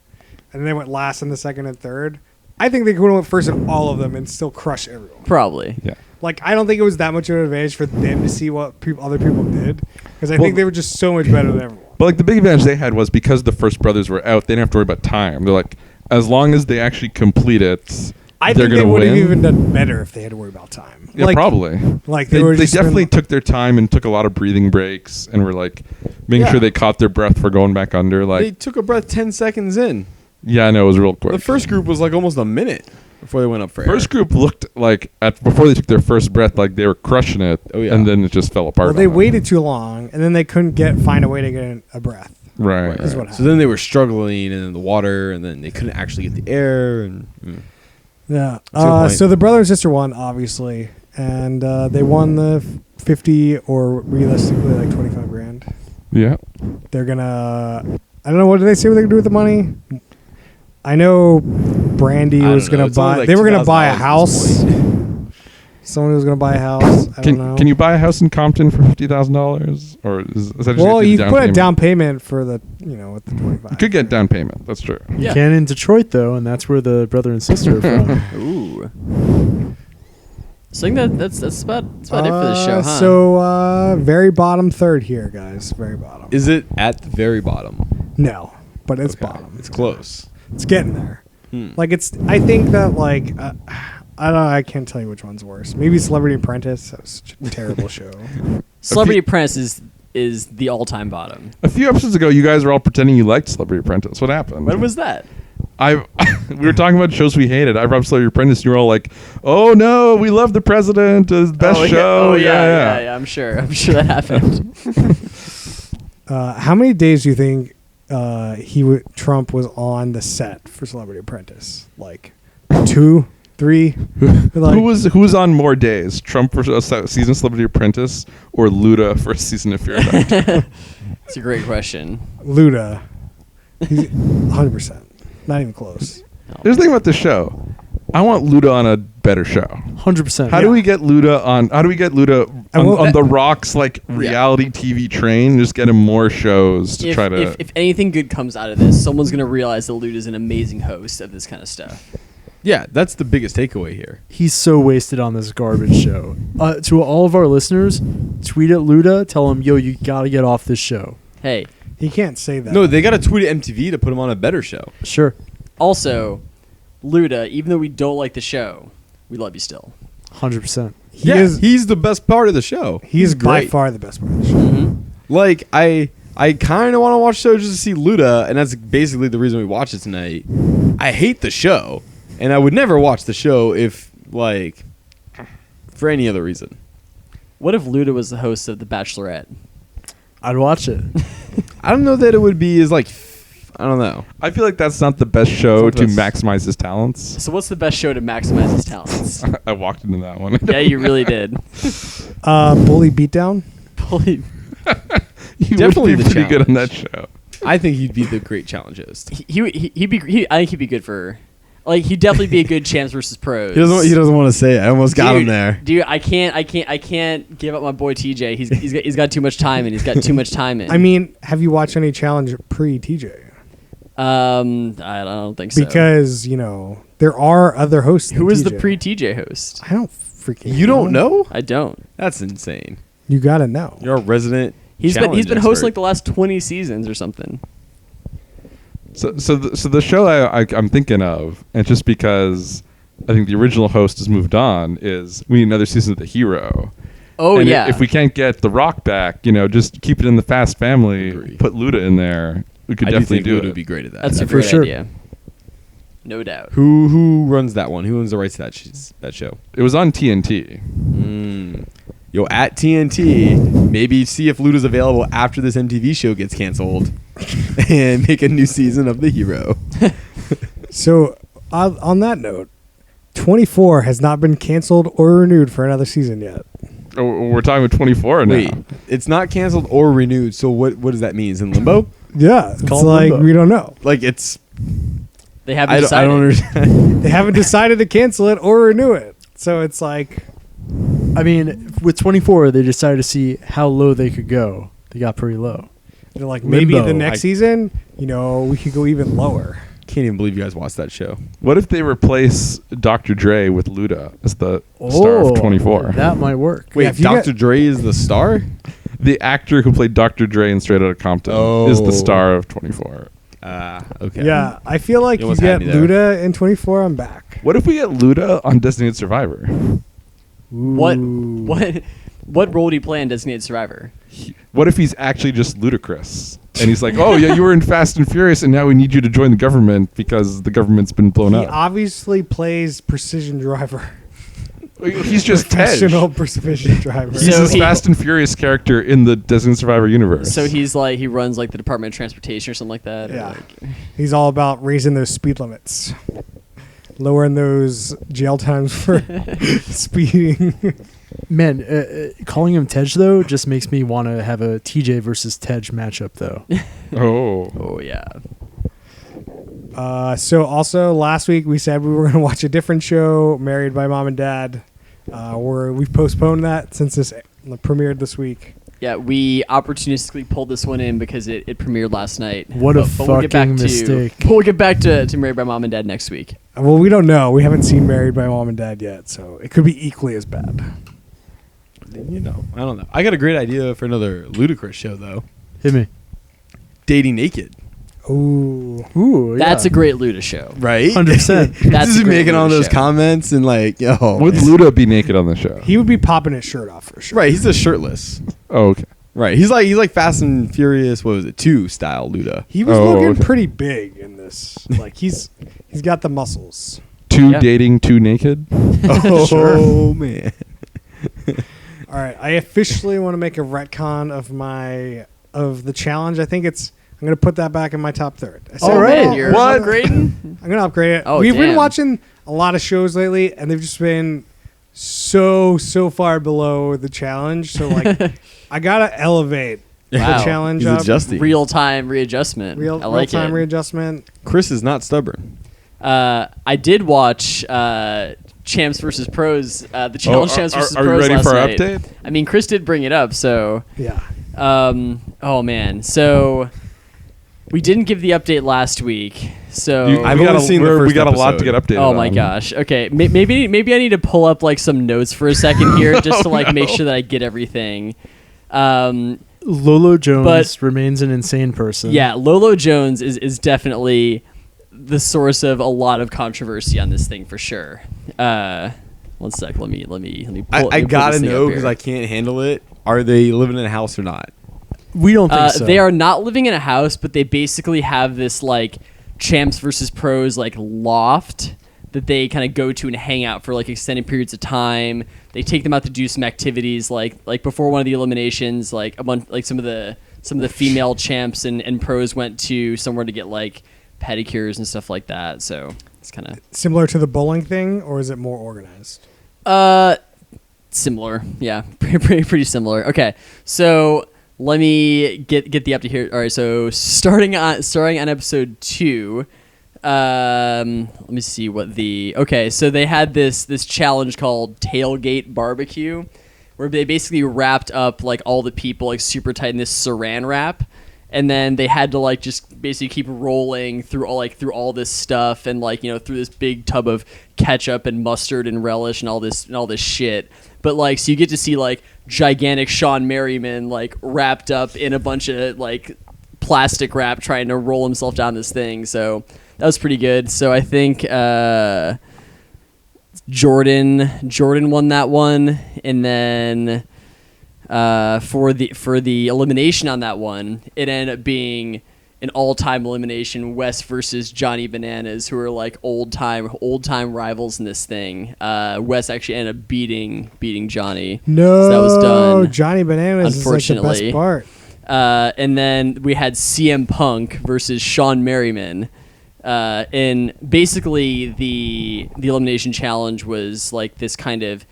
S1: and then they went last in the second and third. I think they could have went first in all of them and still crush everyone.
S2: Probably.
S4: Yeah.
S1: Like I don't think it was that much of an advantage for them to see what other people did, because I think they were just so much better than everyone.
S4: But like the big advantage they had was because the first brothers were out, they didn't have to worry about time. They're like, as long as they actually complete it,
S1: I
S4: they're
S1: think they
S4: gonna
S1: would have
S4: win.
S1: even done better if they had to worry about time.
S4: Yeah,
S1: like,
S4: probably.
S1: Like
S4: They
S1: were just
S4: definitely took their time and took a lot of breathing breaks and were like making
S3: Yeah.
S4: sure they caught their breath for going back under. Like,
S3: They took a breath 10 seconds in.
S4: yeah, I know it was real quick.
S3: The first group was like almost a minute before they went up for air.
S4: First group looked like before they took their first breath, like they were crushing it.
S3: Oh, yeah.
S4: And then it just fell apart.
S1: Well, they
S4: on them.
S1: waited too long, and then they couldn't find a way to get a breath.
S4: Right.
S3: Right.
S1: Is what
S3: So
S1: happened.
S3: then they were struggling in the water, and then they couldn't actually get the air. And
S1: Yeah.
S3: a good point.
S1: So the brother and sister won, obviously, and they won the 50 or realistically like 25 grand.
S4: Yeah.
S1: They're gonna. I don't know, what did they say what they're gonna do with the money? I know Brandy
S3: I
S1: was
S3: don't know.
S1: gonna
S3: It's only
S1: buy.
S3: like
S1: They were gonna buy a
S3: $2,000 at
S1: house.
S3: this point.
S1: Someone was gonna buy a house. I don't know.
S4: Can you buy a house in Compton for $50,000, or is that just
S1: Well,
S4: get
S1: you
S4: the
S1: put a
S4: payment?
S1: down payment for the with the 25.
S4: You could get down payment. That's true.
S5: You
S2: Yeah.
S5: can in Detroit though, and that's where the brother and sister are from.
S2: Ooh. So I think that's about it for the show, huh?
S1: So very bottom third here, guys. Very bottom.
S3: Is it at the very bottom?
S1: No, but it's
S3: Okay.
S1: bottom.
S3: It's close.
S1: It's getting there.
S3: Hmm.
S1: Like it's. I think that like. I don't know. I can't tell you which one's worse. Maybe Celebrity Apprentice. That was such a terrible show.
S2: Celebrity Apprentice is the all-time bottom.
S4: A few episodes ago, you guys were all pretending you liked Celebrity Apprentice. What happened?
S2: When was that?
S4: We were talking about shows we hated. I brought Celebrity Apprentice. And you were all like, "Oh no, we love The President. It's the best show."
S2: Oh yeah. I'm sure that happened.
S1: How many days do you think Trump was on the set for Celebrity Apprentice? Like 2, 3. Like,
S4: Who was on more days? Trump for a season of Celebrity Apprentice or Luda for a season of Fear Factor?
S2: It's a great question.
S1: Luda? He's 100%. Not even close.
S4: Here's the thing about this show. I want Luda on a better show.
S5: 100%.
S4: How do we get Luda on? How do we get Luda
S1: And
S4: on the Rock's like reality TV train? Just get him more shows to try to.
S2: If anything good comes out of this, someone's gonna realize that Luda's an amazing host of this kind of stuff.
S3: Yeah, that's the biggest takeaway here.
S5: He's so wasted on this garbage show. To all of our listeners, tweet at Luda. Tell him, yo, you got to get off this show.
S2: Hey,
S1: He can't say that.
S3: No, they got to tweet at MTV to put him on a better show.
S5: Sure.
S2: also, Luda, even though we don't like the show, we love you still.
S5: 100%.
S3: He's the best part of the show.
S1: He's by
S3: great.
S1: far the best part of the show.
S2: Mm-hmm.
S3: Like I kind of want to watch the show just to see Luda, and that's basically the reason we watched it tonight. I hate the show, and I would never watch the show if for any other reason.
S2: What if Luda was the host of The Bachelorette?
S5: I'd watch it.
S3: I don't know that it would be as I don't know.
S4: I feel like that's not the best show to
S3: Sometimes-
S4: maximize his talents.
S2: So what's the best show to maximize his talents?
S4: I walked into that one.
S2: Yeah, you really did.
S1: Bully Beatdown.
S2: Holy-
S4: He
S3: Definitely
S4: would
S3: the
S4: be pretty good on
S3: challenge.
S4: that show.
S3: I think he'd be the great challenge host.
S2: I think he'd be good for. Like he'd definitely be a good Champs versus Pros.
S3: He doesn't want to say it. I almost got him there.
S2: Dude, I can't give up my boy TJ. He's got too much time, and he's got too much time in.
S1: I mean, have you watched any challenge pre-TJ?
S2: I don't think so.
S1: Because, there are other hosts.
S2: Who is the
S1: TJ.
S2: pre-TJ host?
S1: I don't freaking
S3: You don't know?
S2: I don't.
S3: That's insane.
S1: You got to know.
S3: You're a resident.
S2: He's been
S3: challenge
S2: hosting
S3: expert.
S2: like the last 20 seasons or something.
S4: So the show I'm thinking of, and just because I think the original host has moved on, is we need another season of The Hero.
S2: Oh
S4: And
S2: yeah.
S4: If we can't get The Rock back, just keep it in the Fast family.
S3: Agree.
S4: Put Luda in there. We could
S3: I
S4: definitely
S3: think
S4: do
S3: Luda
S4: it.
S3: would be great at that.
S2: That's a
S5: For
S2: great
S5: sure.
S2: idea. No doubt.
S3: Who runs that one? Who owns the rights to that show?
S4: It was on TNT.
S3: Yo, at TNT, maybe see if Luda's available after this MTV show gets canceled, and make a new season of The Hero.
S1: So, on that note, 24 has not been canceled or renewed for another season yet.
S4: Oh, we're talking about 24 now.
S3: Wait, it's not canceled or renewed. So what does that mean? It's in limbo?
S1: Yeah, it's
S5: called
S1: like
S5: limbo.
S1: we don't know.
S3: Like it's
S2: They haven't
S3: I
S2: decided.
S3: don't understand.
S1: They haven't decided to cancel it or renew it. So it's like,
S5: I mean, with 24, they decided to see how low they could go. They got pretty low.
S1: they're like maybe
S5: Limbo.
S1: the next season, we could go even lower.
S3: Can't even believe you guys watched that show.
S4: What if they replace Dr. Dre with Luda as the star of 24?
S5: That might work.
S3: Wait,
S1: Yeah, if you
S3: Dr.
S1: got-
S3: Dre is the star?
S4: The actor who played Dr. Dre in Straight Outta Compton is
S3: Oh.
S4: the star of 24.
S3: Okay.
S1: Yeah, I feel like
S3: You
S1: you
S3: almost
S1: get
S3: had me there.
S1: Luda in 24. I'm back.
S4: What if we get Luda on Designated Survivor?
S2: What role do you play in Designated Survivor?
S4: What if he's actually just Ludacris? And he's like, oh, yeah, you were in Fast and Furious, and now we need you to join the government because the government's been blown
S1: He
S4: up.
S1: obviously plays Precision Driver.
S4: He's just Tej.
S1: Professional Precision Driver.
S4: He's
S2: So
S4: this
S2: he-
S4: Fast and Furious character in the Designated Survivor universe.
S2: So he runs like the Department of Transportation or something like that. or,
S1: Yeah.
S2: like-
S1: He's all about raising those speed limits, lowering those jail times for speeding.
S5: Man, calling him Tej, though, just makes me want to have a TJ versus Tej matchup, though.
S4: Oh.
S2: Oh yeah.
S1: So also last week we said we were going to watch a different show, Married by Mom and Dad. We've postponed that since this premiered this week.
S2: Yeah, we opportunistically pulled this one in because it premiered last night.
S5: What a
S2: we'll get back
S5: fucking mistake.
S2: We'll get back to Married by Mom and Dad next week.
S1: Well, we don't know. We haven't seen Married by Mom and Dad yet, so it could be equally as bad.
S3: I don't know. I got a great idea for another Ludacris show though.
S5: Hit me.
S3: Dating Naked.
S1: Ooh.
S5: Ooh,
S2: That's
S5: yeah.
S2: a great Luda show.
S3: Right?
S5: 100%.
S2: That's
S3: Just
S2: a great
S3: making all
S2: Luda
S3: those
S2: show.
S3: comments and like, yo.
S4: Would Luda be naked on the show?
S1: He would be popping his shirt off for sure.
S3: Right, he's just shirtless.
S4: Oh, okay.
S3: Right. He's like Fast and Furious, what was it, 2 style Luda.
S1: He was
S4: Oh,
S1: looking
S4: okay.
S1: pretty big in this. Like he's got the muscles.
S4: Two
S2: Yeah.
S4: dating, two naked?
S3: Oh man.
S1: All right, I officially want to make a retcon of the challenge. I think I'm going to put that back in my top third. I said,
S5: All right.
S2: Man, you're
S4: What?
S2: upgrading?
S1: I'm going to upgrade it.
S2: Oh,
S1: We've been
S2: damn.
S1: watching a lot of shows lately, and they've just been so far below the challenge. So like, I gotta elevate
S2: Wow.
S1: the challenge
S3: He's
S1: up.
S3: adjusting.
S2: Real time readjustment.
S1: Real
S2: I like
S1: time
S2: it.
S1: readjustment.
S3: Chris is not stubborn.
S2: I did watch Champs versus Pros, the challenge Champs versus
S4: are we
S2: Pros
S4: ready
S2: last
S4: for our
S2: night.
S4: update?
S2: I mean, Chris did bring it up, so
S1: Yeah.
S2: oh man, so we didn't give the update last week, so
S3: I've
S4: we
S3: only
S4: got
S3: seen the
S4: we
S3: first
S4: got a lot to
S3: episode.
S4: get updated
S2: oh my
S4: on.
S2: gosh. Okay, maybe I need to pull up like some notes for a second here, just to like make sure that I get everything.
S5: Lolo Jones
S2: But-
S5: remains an insane person.
S2: Yeah, Lolo Jones is definitely the source of a lot of controversy on this thing for sure. One sec, let me pull,
S3: I gotta know because
S2: because
S3: I can't handle it. Are they living in a house or not?
S5: We don't think so.
S2: They are not living in a house, but they basically have this like Champs versus Pros like loft that they kind of go to and hang out for like extended periods of time. They take them out to do some activities like before one of the eliminations, like a bunch like some of the female champs and pros went to somewhere to get like pedicures and stuff like that. So it's kind of
S1: Similar to the bowling thing, or is it more organized?
S2: similar. Yeah, pretty similar. Okay, so let me get the update here. All right, so starting on episode 2, let me see what so they had this challenge called Tailgate Barbecue, where they basically wrapped up like all the people like super tight in this saran wrap, and then they had to like just basically keep rolling through all this stuff, and like, you know, through this big tub of ketchup and mustard and relish and all this shit. But like, so you get to see like gigantic Sean Merriman like wrapped up in a bunch of like plastic wrap trying to roll himself down this thing. So that was pretty good. So I think Jordan won that one, and then for the elimination on that one, it ended up being an all-time elimination, Wes versus Johnny Bananas, who are like old time rivals in this thing. Wes actually ended up beating Johnny.
S1: No,
S2: so that was done.
S1: Johnny Bananas is like the best part.
S2: And then we had CM Punk versus Sean Merriman. And basically the elimination challenge was like this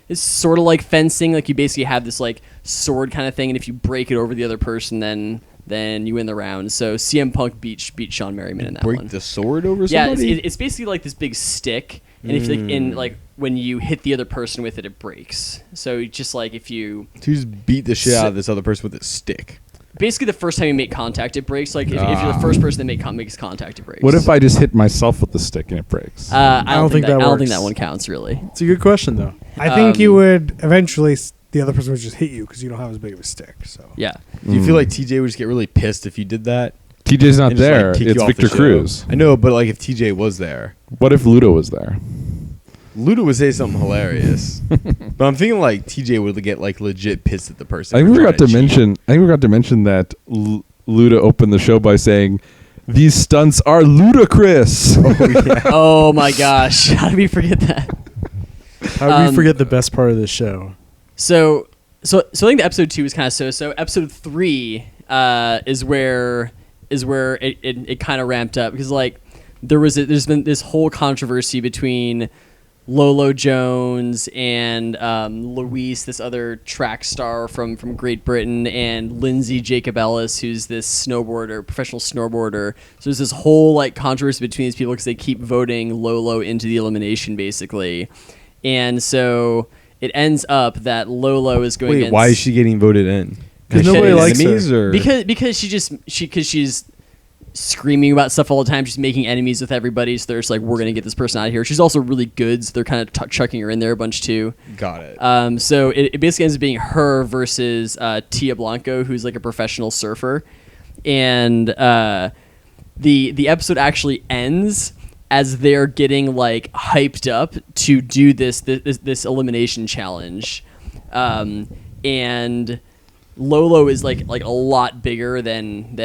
S2: it's sort of like fencing. Like you basically have this like sword kind of thing, and if you break it over the other person, then you win the round. So CM Punk beat Sean Merriman in that one.
S3: Break the sword over somebody?
S2: Yeah, it's basically like this big stick, and if like when you hit the other person with it, it breaks. So just like if you
S3: just beat the shit out of this other person with a stick.
S2: Basically, the first time you make contact, it breaks. Like if you're the first person that makes contact, it breaks.
S4: What if I just hit myself with the stick and it breaks?
S2: I don't think that. I don't think
S5: works.
S2: that one counts really.
S5: It's a good question though.
S1: I think you would eventually. The other person would just hit you because you don't have as big of a stick. So
S2: Yeah.
S3: Do you feel like TJ would just get really pissed if you did that?
S4: TJ's not
S3: And just,
S4: there.
S3: like, kick you
S4: It's
S3: off the
S4: Victor
S3: show?
S4: Cruz.
S3: I know, but like if TJ was there,
S4: What if Ludo was there?
S3: Luda would say something hilarious. But I'm thinking like TJ would get like legit pissed at the person.
S4: I think we
S3: for
S4: forgot to
S3: trying cheat.
S4: mention. I think we forgot to mention that Luda opened the show by saying, "These stunts are ludicrous."
S2: Oh my gosh! How did we forget that?
S5: How did we forget the best part of the show?
S2: So I think the episode 2 is kind of so. Episode 3 is where it kind of ramped up, because like there's been this whole controversy between Lolo Jones and Luis, this other track star from Great Britain, and Lindsay Jacob Ellis, who's this professional snowboarder. So there's this whole like controversy between these people because they keep voting Lolo into the elimination, basically. And so it ends up that Lolo is going against...
S3: Why is she getting voted in?
S5: Because nobody likes
S3: enemies,
S5: her.
S3: or?
S2: Because she's screaming about stuff all the time. She's making enemies with everybody, so they're just like, we're gonna get this person out of here. She's also really good, so they're kind of chucking her in there a bunch too.
S3: Got it.
S2: So it basically ends up being her versus Tia Blanco, who's like a professional surfer, and the episode actually ends as they're getting like hyped up to do this elimination challenge, and Lolo is like a lot bigger than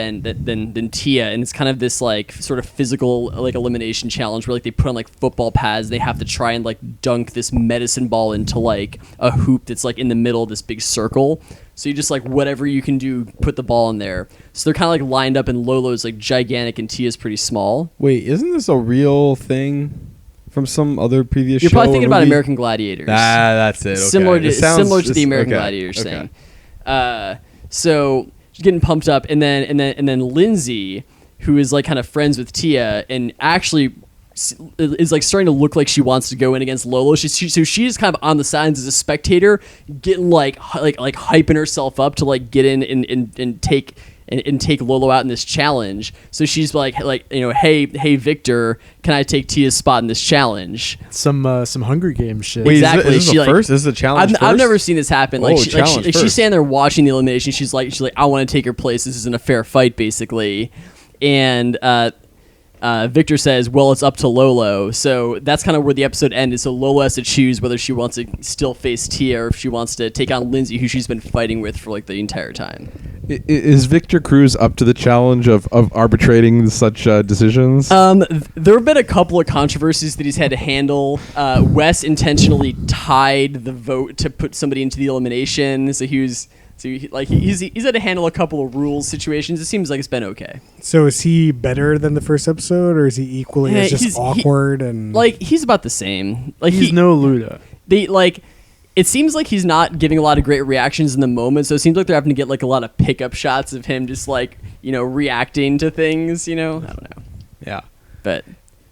S2: Tia, and it's kind of this like sort of physical like elimination challenge where like they put on like football pads. They have to try and like dunk this medicine ball into like a hoop that's like in the middle of this big circle. So you just like whatever you can do, put the ball in there. So they're kind of like lined up, and Lolo's like gigantic and Tia's pretty small.
S3: Wait, isn't this a real thing from some other previous
S2: You're
S3: show?
S2: probably thinking
S3: or
S2: about
S3: movie?
S2: American Gladiators.
S3: That's it. Okay.
S2: Similar to
S3: It sounds
S2: the
S3: just-
S2: American
S3: okay,
S2: Gladiators
S3: okay.
S2: thing. So she's getting pumped up, and then Lindsay, who is like kind of friends with Tia, and actually is like starting to look like she wants to go in against Lolo. So she's kind of on the sides as a spectator, getting like hyping herself up to like get in and take Lolo out in this challenge. So she's like hey Victor, can I take Tia's spot in this challenge?
S5: Some Hunger Games shit.
S3: Wait,
S2: Exactly.
S3: Is this
S2: She,
S3: the
S2: like-
S3: first? This is a challenge
S2: I've
S3: first?
S2: never seen this happen.
S3: Oh, challenge
S2: She's
S3: first.
S2: standing there watching the elimination. She's like, I want to take her place. This isn't a fair fight, basically. And Victor says, well, it's up to Lolo. So that's kind of where the episode ended. So Lolo has to choose whether she wants to still face Tia or if she wants to take on Lindsay, who she's been fighting with for like the entire time.
S4: Is Victor Cruz up to the challenge of arbitrating such decisions?
S2: There have been a couple of controversies that he's had to handle. Wes intentionally tied the vote to put somebody into the elimination. So he's had to handle a couple of rules situations. It seems like it's been okay.
S1: So is he better than the first episode, or is he equally as just awkward and
S2: Like he's about the same. Like
S5: He's no Luda.
S2: It seems like he's not giving a lot of great reactions in the moment, so it seems like they're having to get like a lot of pickup shots of him just like, reacting to things, I don't know.
S3: Yeah.
S2: But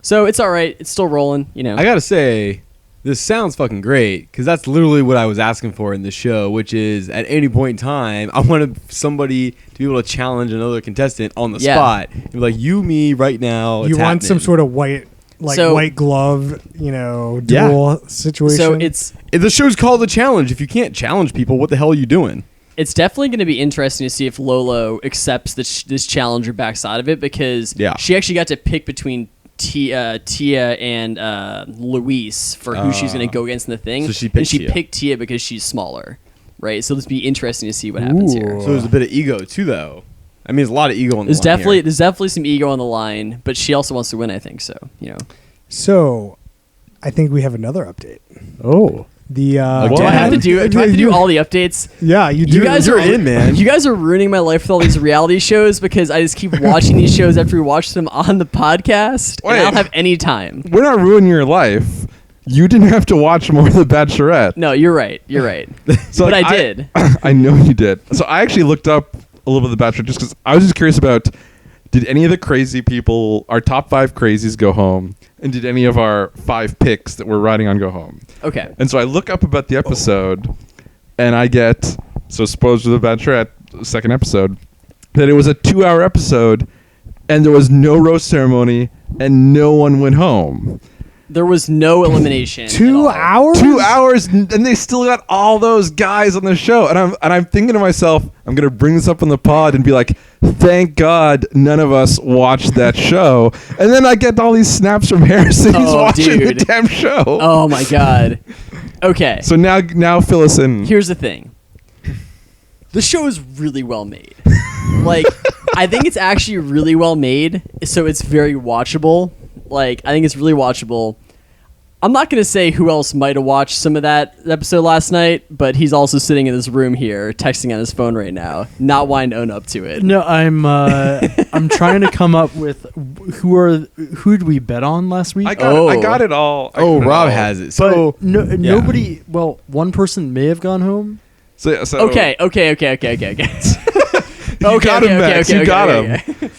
S2: So it's all right. It's still rolling. You know.
S3: I gotta say, this sounds fucking great because that's literally what I was asking for in this show, which is at any point in time, I wanted somebody to be able to challenge another contestant on the spot. And be like, you, me, right now.
S1: You want some sort of white glove, duel situation.
S2: So
S3: the show's called The Challenge. If you can't challenge people, what the hell are you doing?
S2: It's definitely going to be interesting to see if Lolo accepts this challenge or backs out of it, because she actually got to pick between Tia and Luis for who she's going to go against in the thing.
S3: So she
S2: picked Tia because she's smaller, right? So this will be interesting to see what happens here.
S3: So there's a bit of ego too, though. I mean, there's a lot of ego on the line here.
S2: There's definitely some ego on the line, but she also wants to win, I think. So,
S1: So, I think we have another update.
S5: Oh.
S2: Do I have to do all the updates?
S1: Yeah, you do.
S2: You guys
S3: are in, man.
S2: You guys are ruining my life with all these reality shows because I just keep watching these shows after we watch them on the podcast, and I don't have any time.
S4: We're not ruining your life. You didn't have to watch more of The Bachelorette.
S2: No, you're right.
S4: So
S2: but I did.
S4: I know you did. So I actually looked up a little bit of The Bachelorette just because I was just curious about, did any of the crazy people, our top 5 crazies, go home? And did any of our 5 picks that we're riding on go home?
S2: Okay.
S4: And so I look up about the episode, and I get, so spoilers for The Bachelorette, second episode, that it was a 2-hour episode, and there was no roast ceremony, and no one went home.
S2: There was no elimination.
S1: 2 hours?
S4: 2 hours, and they still got all those guys on the show. And I'm thinking to myself, I'm gonna bring this up on the pod and be like, thank God none of us watched that show. And then I get all these snaps from Harrison. He's watching the damn show.
S2: Oh my God. Okay.
S4: So now fill us in.
S2: Here's the thing. The show is really well made. I think it's actually really well made, so it's very watchable. I think it's really watchable. I'm not going to say who else might have watched some of that episode last night, but he's also sitting in this room here, texting on his phone right now, not wanting to own up to it.
S5: No, I'm trying to come up with who did we bet on last week?
S4: I got it all.
S3: Rob has it. So
S5: but nobody. Well, one person may have gone home.
S4: So
S2: okay.
S4: You got him, Max. You got him.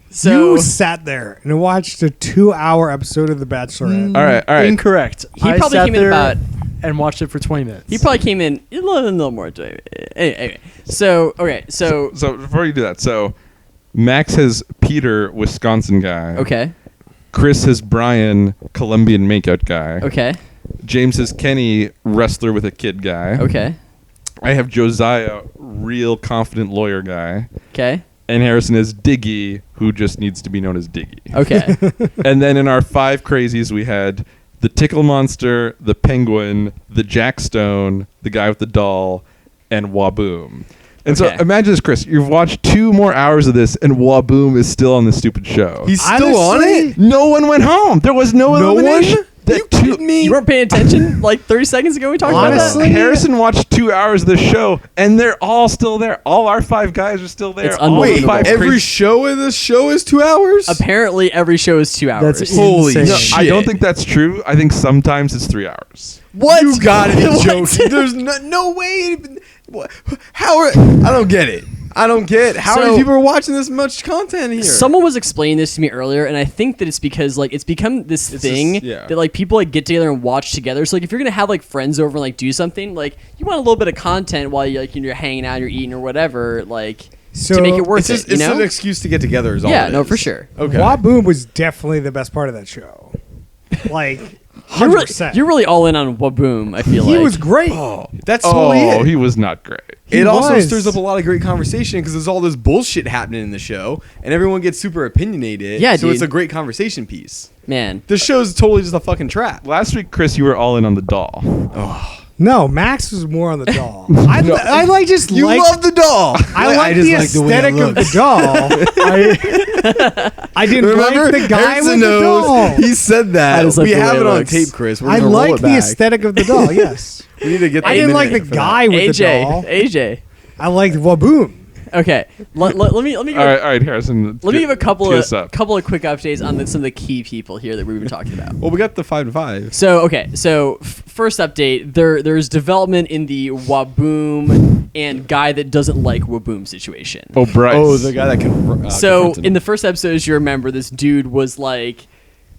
S2: So
S1: you sat there and watched a 2-hour episode of The Bachelorette.
S4: All right.
S5: Incorrect.
S2: He probably came in about
S5: and watched it for 20 minutes.
S2: He probably came in a little more. Anyway, so
S4: before you do that, so Max has Peter, Wisconsin guy.
S2: Okay.
S4: Chris has Brian, Colombian makeout guy.
S2: Okay.
S4: James has Kenny, wrestler with a kid guy.
S2: Okay.
S4: I have Josiah, real confident lawyer guy.
S2: Okay.
S4: And Harrison is Diggy, who just needs to be known as Diggy.
S2: Okay.
S4: And then in our 5 crazies, we had the Tickle Monster, the Penguin, the Jack Stone, the guy with the doll, and Waboom. And so imagine this, Chris. You've watched 2 more hours of this, and Waboom is still on this stupid show.
S3: He's still on it?
S4: No one went home. There was no elimination.
S3: You kidding me?
S2: You weren't paying attention 30 seconds ago we talked about that?
S4: Harrison watched 2 hours of the show, and they're all still there. All our 5 guys are still there.
S2: It's unbelievable.
S3: Wait, every show in this show is 2 hours?
S2: Apparently, every show is 2 hours.
S5: That's
S3: holy
S5: insane.
S3: shit.
S4: I don't think that's true. I think sometimes it's 3 hours.
S2: What?
S3: You gotta be
S2: What?
S3: joking. There's no way. I don't get it. How many people are watching this much content here?
S2: Someone was explaining this to me earlier, and I think that it's because it's become this thing that people get together and watch together. So if you're gonna have friends over and do something, you want a little bit of content while you're hanging out, you're eating or whatever, to make it worth it.
S3: It's an excuse to get together. Is all it is.
S2: For sure.
S3: Okay.
S1: Waboom was definitely the best part of that show. 100%.
S2: You're really all in on Waboom, I feel like.
S1: He was great.
S3: Oh, that's totally it.
S4: He was not great.
S3: It also
S1: was.
S3: stirs up a lot of great conversation because there's all this bullshit happening in the show, and everyone gets super opinionated.
S2: Yeah,
S3: so
S2: dude.
S3: it's a great conversation piece.
S2: Man.
S3: The show's totally just a fucking trap.
S4: Last week, Chris, you were all in on the doll.
S1: No, Max was more on the doll. I like
S3: You love the doll.
S1: I like the aesthetic of the doll. I didn't
S3: Remember?
S1: like the guy
S3: Harrison
S1: with the
S3: knows.
S1: doll.
S3: He said
S2: I
S3: that.
S2: just like
S3: We
S2: the
S3: have
S2: way
S3: it
S2: it
S3: on
S2: looks.
S3: tape, Chris. We're
S1: I
S3: gonna roll
S1: like
S3: it
S1: the
S3: back.
S1: aesthetic of the doll. Yes,
S3: We need to get.
S1: I didn't like the
S3: for that.
S1: guy with the doll.
S2: AJ.
S1: I liked Waboom.
S2: Okay. Let me
S4: All right, Harrison.
S2: Let me give a couple of
S4: quick
S2: updates on some of the key people here that we've been talking about.
S3: Well, we got the 5 to 5.
S2: So first update, there's development in the Waboom and guy that doesn't like Waboom situation.
S4: Oh, Bryce.
S3: Oh, the guy that can.
S2: So
S3: confront him.
S2: in the first episode, as you remember, this dude was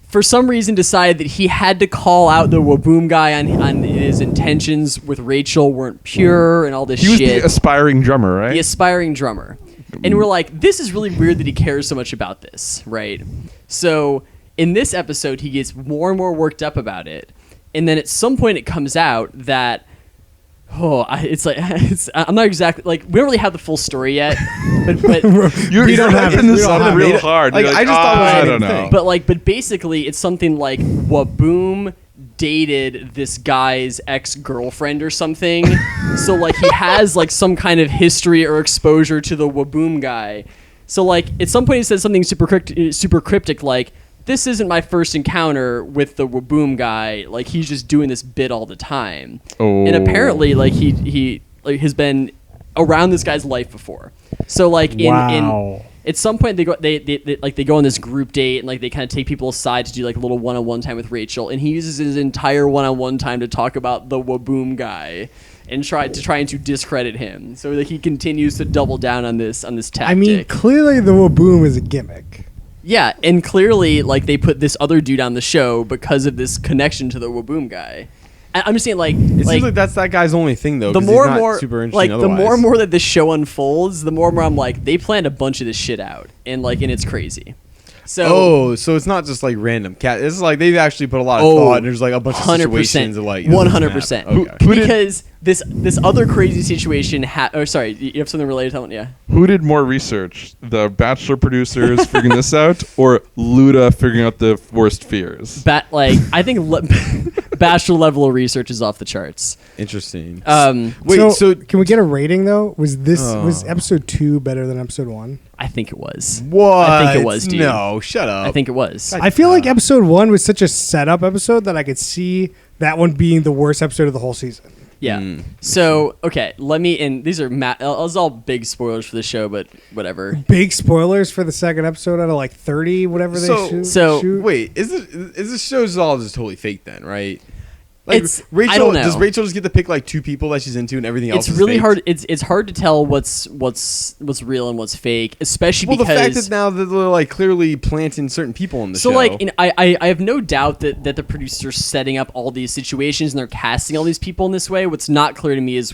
S2: for some reason decided that he had to call out the Waboom guy on his intentions with Rachel weren't pure and all this
S4: He was
S2: shit.
S4: the aspiring drummer, right?
S2: The aspiring drummer. And we're like, this is really weird that he cares so much about this, right? So in this episode, he gets more and more worked up about it. And then at some point it comes out that, I'm not exactly, like, we don't really have the full story yet. But
S4: You're
S1: don't have
S4: hyping
S1: it.
S4: this
S1: We don't
S4: up
S1: have
S4: real
S1: it.
S4: hard.
S3: Like,
S4: You're
S3: I just thought it was
S4: I
S3: the
S4: don't
S3: same
S4: know.
S3: thing.
S2: but basically it's something like Waboom dated this guy's ex-girlfriend or something. So like he has like some kind of history or exposure to the Waboom guy. So like at some point he says something super cryptic like, this isn't my first encounter with the Waboom guy. Like he's just doing this bit all the time.
S4: Oh.
S2: And apparently like he like, has been around this guy's life before. So like in at some point they go on this group date and like they kind of take people aside to do like a little one-on-one time with Rachel, and he uses his entire one-on-one time to talk about the Waboom guy and try to discredit him. So like he continues to double down on this tactic.
S1: I mean, clearly the Waboom is a gimmick.
S2: Yeah, and clearly like they put this other dude on the show because of this connection to the Waboom guy. I'm just saying like
S3: It seems like that's that guy's only thing though.
S2: the
S3: 'cause
S2: more
S3: he's
S2: and
S3: not
S2: more
S3: super interesting
S2: like the more
S3: otherwise.
S2: and more that this show unfolds, the more and more I'm like they planned a bunch of this shit out and it's crazy. So
S3: so it's not just like random cat. It's like they've actually put a lot of
S2: Oh,
S3: thought. And there's like a bunch of
S2: 100%,
S3: situations of like
S2: 100%.
S3: Okay.
S4: Who did-
S2: because this other crazy situation sorry, you have something related to that? Yeah.
S4: Who did more research? The Bachelor producers figuring this out, or Luda figuring out the worst fears?
S2: I think Bachelor level of research is off the charts.
S3: Interesting.
S2: Wait,
S3: so
S1: can we get a rating though? Was episode 2 better than episode 1?
S2: I think it was.
S3: what?
S2: I think it was, dude.
S3: No, shut up.
S2: I think it was.
S1: I feel like episode 1 was such a setup episode that I could see that one being the worst episode of the whole season.
S2: Yeah. So, okay, and these are it's all big spoilers for the show, but whatever.
S1: Big spoilers for the second episode out of like 30, whatever they shoot.
S2: So-
S3: wait, is this show's all just totally fake then, right? Like
S2: It's
S3: Rachel,
S2: I don't know.
S3: Does Rachel just get to pick like 2 people that she's into and everything else?
S2: It's
S3: is
S2: really
S3: fake?
S2: hard. It's hard to tell what's real and what's fake, especially
S3: Well,
S2: because
S3: the fact that now that they're like clearly planting certain people in the show.
S2: so like I have no doubt that the producers are setting up all these situations and they're casting all these people in this way. What's not clear to me is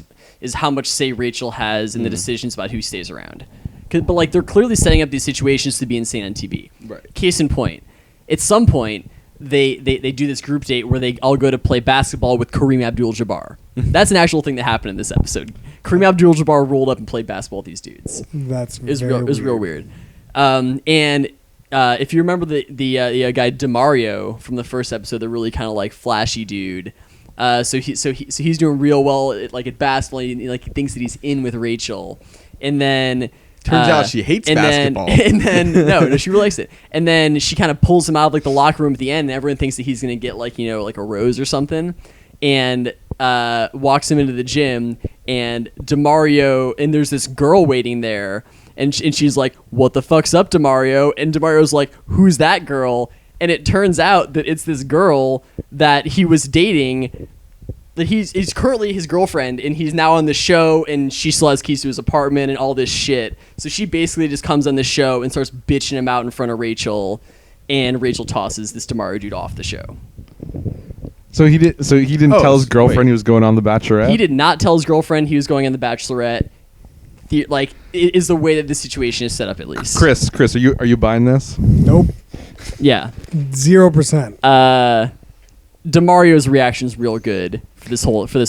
S2: how much say Rachel has in the decisions about who stays around. But like they're clearly setting up these situations to be insane on TV.
S3: Right.
S2: Case in point, at some point they do this group date where they all go to play basketball with Kareem Abdul-Jabbar. That's an actual thing that happened in this episode. Kareem Abdul-Jabbar rolled up and played basketball with these dudes.
S1: That's
S2: It was real weird. And if you remember the guy DeMario from the first episode, the really kind of like flashy dude. So he's doing real well at basketball. He like thinks that he's in with Rachel, and then
S3: Turns out she hates basketball.
S2: And then no, she really likes it. And then she kind of pulls him out of like the locker room at the end, and everyone thinks that he's gonna get like like a rose or something, and walks him into the gym. And DeMario, and there's this girl waiting there, and she's like, "What the fuck's up, DeMario?" And DeMario's like, "Who's that girl?" And it turns out that it's this girl that he was dating. That he's currently his girlfriend, and he's now on the show, and she still has keys to his apartment and all this shit. So she basically just comes on the show and starts bitching him out in front of Rachel, and Rachel tosses this DeMario dude off the show.
S4: So he didn't
S3: Oh,
S4: tell his girlfriend
S3: wait.
S4: he was going on The Bachelorette?
S2: He did not tell his girlfriend he was going on The Bachelorette. It is the way that this situation is set up, at least.
S4: Chris, are you buying this?
S1: Nope.
S2: Yeah.
S1: 0%.
S2: DeMario's reaction is real good for this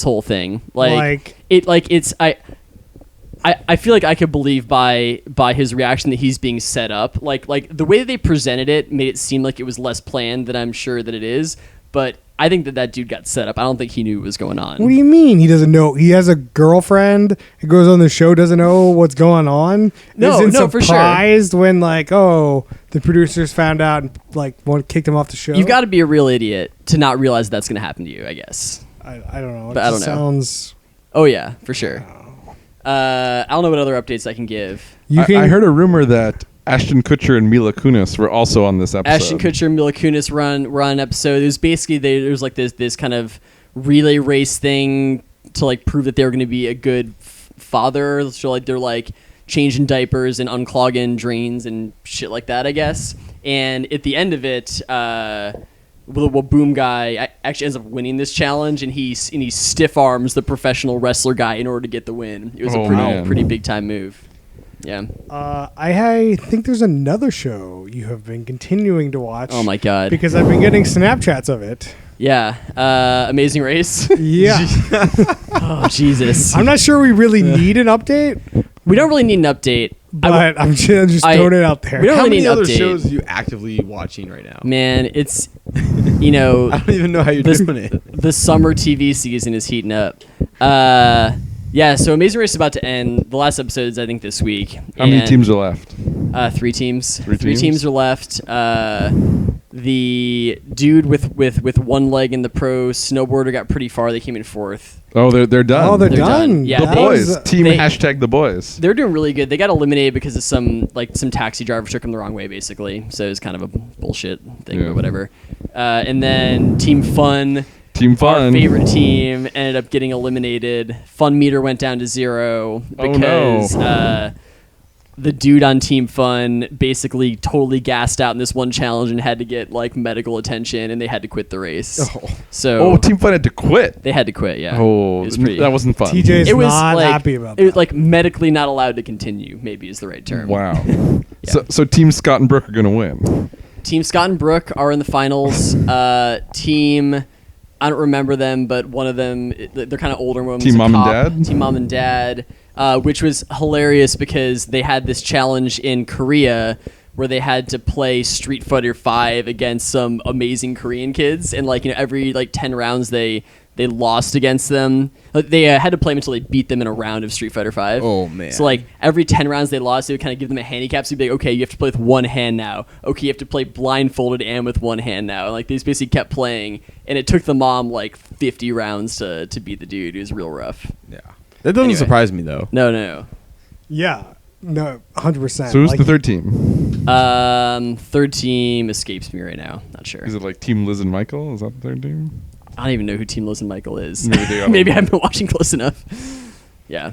S2: whole thing. I feel like I could believe by his reaction that he's being set up. Like the way that they presented it made it seem like it was less planned than I'm sure that it is. But I think that dude got set up. I don't think he knew what was going on.
S1: What do you mean he doesn't know? He has a girlfriend. He goes on the show, doesn't know what's going on.
S2: No,
S1: Isn't
S2: for sure.
S1: surprised when the producers found out and kicked him off the show.
S2: You've got to be a real idiot to not realize that's going to happen to you, I guess.
S1: I don't know.
S2: But I don't know.
S1: Sounds.
S2: Oh yeah, for sure. I don't know what other updates I can give.
S4: I heard a rumor that Ashton Kutcher and Mila Kunis were also on this episode.
S2: Ashton Kutcher and Mila Kunis were on an episode. It was basically there's like this kind of relay race thing to prove that they were going to be a good father. So they're changing diapers and unclogging drains and shit like that, I guess. And at the end of it, well, Boom Guy actually ends up winning this challenge, and he stiff arms the professional wrestler guy in order to get the win. It was a pretty big time move. Yeah.
S1: I think there's another show you have been continuing to watch.
S2: Oh my god.
S1: Because I've been getting Snapchats of it.
S2: Yeah. Amazing Race.
S1: Yeah.
S2: Oh Jesus.
S1: I'm not sure we really need an update,
S2: We don't really need an update.
S1: but I'm just throwing it out there.
S2: We don't
S3: How
S2: really
S3: many
S2: need an
S3: other
S2: update.
S3: shows are you actively watching right now?
S2: Man, it's
S3: I don't even know how you're doing it.
S2: the summer TV season is heating up. Yeah, so Amazing Race is about to end. The last episode is, I think, this week.
S4: How many teams are left?
S2: 3 teams.
S4: Three
S2: Three
S4: teams?
S2: teams are left. The dude with one leg in the pro snowboarder got pretty far. They came in 4th.
S4: Oh, they're done.
S1: Oh, they're
S2: They're done.
S1: done.
S2: Yeah,
S4: the
S2: they-
S4: boys. Team
S2: they-
S4: hashtag the boys.
S2: They're doing really good. They got eliminated because of some taxi driver took them the wrong way, basically. So it was kind of a bullshit thing,
S4: Yeah.
S2: but whatever. And then Team Fun.
S4: Team
S2: Our
S4: Fun.
S2: favorite team ended up getting eliminated. Fun meter went down to 0
S4: Oh,
S2: because
S4: no.
S2: the dude on Team Fun basically totally gassed out in this one challenge and had to get like medical attention, and they had to quit the race. So
S4: Oh, Team Fun had to quit.
S2: they had to quit. Yeah.
S4: Oh,
S2: It was pretty-
S4: that wasn't fun.
S1: TJ's
S2: It was
S1: not
S2: like,
S1: happy about
S2: it was
S1: that.
S2: like medically not allowed to continue. Maybe is the right term.
S4: Wow.
S2: Yeah.
S4: So Team Scott and Brooke are gonna win.
S2: Team Scott and Brooke are in the finals. Team, I don't remember them, but one of them, they're kind of older ones.
S4: Team Mom and Dad?
S2: Team Mom and Dad, which was hilarious because they had this challenge in Korea where they had to play Street Fighter 5 against some amazing Korean kids, and every 10 rounds they lost against them. They had to play them until they beat them in a round of Street Fighter 5.
S3: Oh, man.
S2: So every 10 rounds they lost, they would kind of give them a handicap. So you'd be like, okay, you have to play with one hand now. Okay, you have to play blindfolded and with one hand now. And they just basically kept playing, and it took the mom 50 rounds to beat the dude. It was real rough.
S3: Yeah. That doesn't
S2: Anyway.
S3: surprise me, though.
S2: No.
S1: Yeah. No, 100%.
S4: So who's the third team?
S2: Third team escapes me right now. Not sure.
S4: Is it like Team Liz and Michael? Is that the third team?
S2: I don't even know who Team Liz and Michael is.
S4: Maybe they got
S2: Maybe I
S4: one.
S2: haven't been watching close enough. Yeah.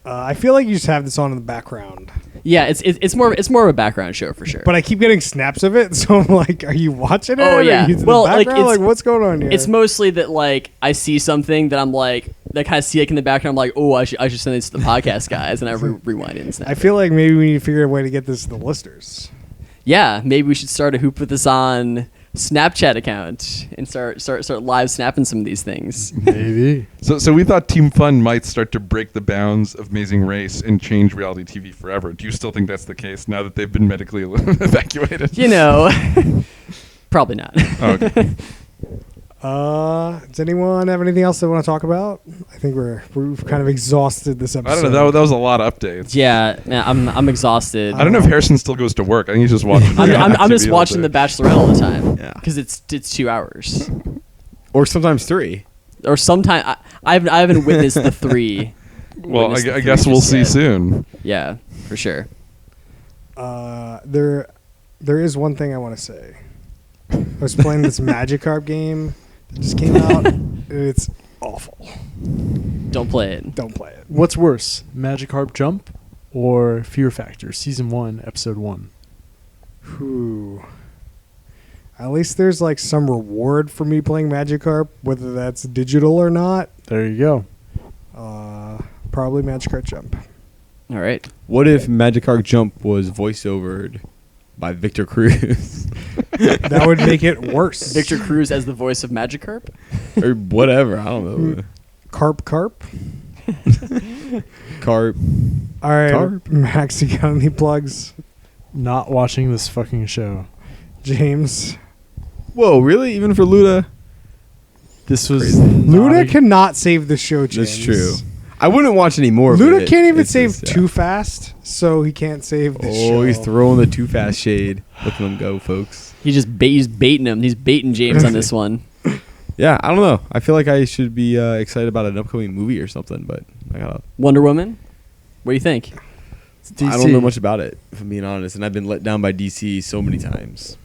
S1: I feel like you just have this on in the background.
S2: Yeah, it's more of a background show for sure.
S1: But I keep getting snaps of it, so I'm like, are you watching it?
S2: Oh, yeah.
S1: Are you in
S2: Well,
S1: the background?
S2: it's-
S1: what's going on here?
S2: It's mostly that I see something that I'm that kind of see in the background. I'm like, oh, I should send this to the podcast guys, and I rewind it and snap.
S1: I feel like maybe we need to figure out a way to get this to the listeners.
S2: Yeah, maybe we should start a Hoop With Us On Snapchat account and start live snapping some of these things.
S5: Maybe.
S4: So we thought Team Fun might start to break the bounds of Amazing Race and change reality TV forever. Do you still think that's the case now that they've been medically evacuated?
S2: Probably not.
S4: Oh, okay.
S1: Does anyone have anything else they want to talk about? I think we've kind of exhausted this episode.
S4: I don't know. That was a lot of updates.
S2: Yeah, man, I'm exhausted.
S4: I don't know if Harrison still goes to work. I think he's just watching.
S2: I'm just
S4: TV all
S2: watching
S4: day.
S2: The Bachelorette all the time.
S3: Yeah.
S2: Because it's 2 hours.
S3: Or sometimes 3.
S2: Or sometime I haven't witnessed the 3.
S4: Well,
S2: witnessed the
S4: I
S2: 3
S4: guess we'll
S2: just
S4: see
S2: yet.
S4: soon.
S2: Yeah, for sure.
S1: There is one thing I want to say. I was playing this Magikarp game that just came out. And it's awful.
S2: Don't play it.
S1: Don't play it.
S5: What's worse, Magikarp Jump or Fear Factor, Season 1, Episode 1?
S1: Whew. At least there's some reward for me playing Magikarp, whether that's digital or not.
S5: There you go.
S1: Probably Magikarp Jump.
S2: All right.
S3: What if Magikarp Jump was voiceovered by Victor Cruz?
S1: That would make it worse.
S2: Victor Cruz as the voice of Magikarp?
S3: Or whatever. I don't know.
S1: Carp.
S3: Carp.
S1: All right,
S3: Carp.
S1: Max, you got any plugs?
S5: Not watching this fucking show.
S1: James?
S3: Whoa, really? Even for Luda?
S5: This was
S3: Crazy.
S5: not
S1: Luda
S5: a-
S1: cannot save the show, James.
S3: That's true. I wouldn't watch any more of
S1: Luda
S3: it.
S1: can't even
S3: It's
S1: save
S3: just, yeah.
S1: Too Fast, so he can't save the show.
S3: Oh, he's throwing the Too Fast shade. Look at him go, folks.
S2: He's baiting him. He's baiting James on this one.
S3: Yeah, I don't know. I feel like I should be excited about an upcoming movie or something, but I gotta.
S2: Wonder Woman? What do you think?
S3: I don't know much about it, if I'm being honest, and I've been let down by DC so many times.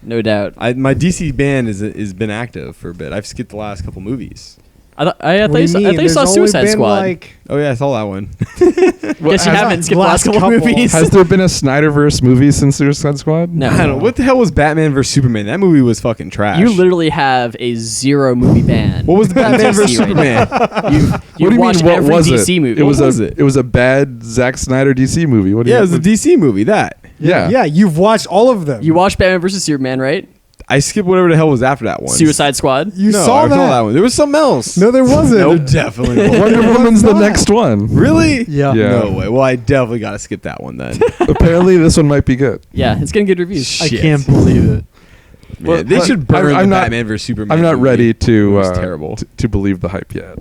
S2: No doubt.
S3: My DC ban has been active for a bit. I've skipped the last couple movies.
S2: I thought
S1: What do
S2: you saw, I
S1: mean?
S2: thought you saw
S1: There's only
S2: Suicide
S1: Been
S2: Squad.
S1: like
S3: Oh yeah, I saw that one.
S2: Guess you haven't skipped the last couple movies.
S4: Has there been a Snyderverse movie since Suicide Squad?
S2: No.
S3: I don't know. What the hell was Batman vs Superman? That movie was fucking trash.
S2: You literally have a 0 movie ban.
S3: What was the Batman vs
S2: DC right
S3: Superman?
S2: You've
S4: What do you mean?
S2: watched
S4: What
S2: every
S4: was
S2: DC
S4: it?
S2: movie.
S4: It was
S3: What was it?
S4: It was a bad Zack Snyder DC movie. What do
S3: Yeah,
S4: you?
S3: it was a DC movie. That
S4: yeah.
S1: yeah, you've watched all of them.
S2: You watched Batman vs Superman, right?
S3: I skipped whatever the hell was after that one.
S2: Suicide Squad.
S1: You
S3: No,
S1: saw
S3: I
S1: that?
S3: one. There was something else.
S1: No, there wasn't.
S3: No, definitely. wasn't.
S4: Wonder
S1: It was
S4: Woman's the
S1: not.
S4: next one.
S3: Really?
S5: Yeah.
S4: Yeah.
S3: No way. Well, I definitely got to skip that one then.
S4: Apparently, this one might be good.
S2: Yeah, it's getting good reviews.
S5: I
S3: Shit.
S5: can't believe it.
S3: Man,
S4: Well,
S3: they
S4: but
S3: should burn
S4: I'm
S3: the
S4: not-
S3: Batman vs Superman.
S4: I'm not
S3: movie.
S4: ready to
S3: It was terrible.
S4: to believe the hype yet.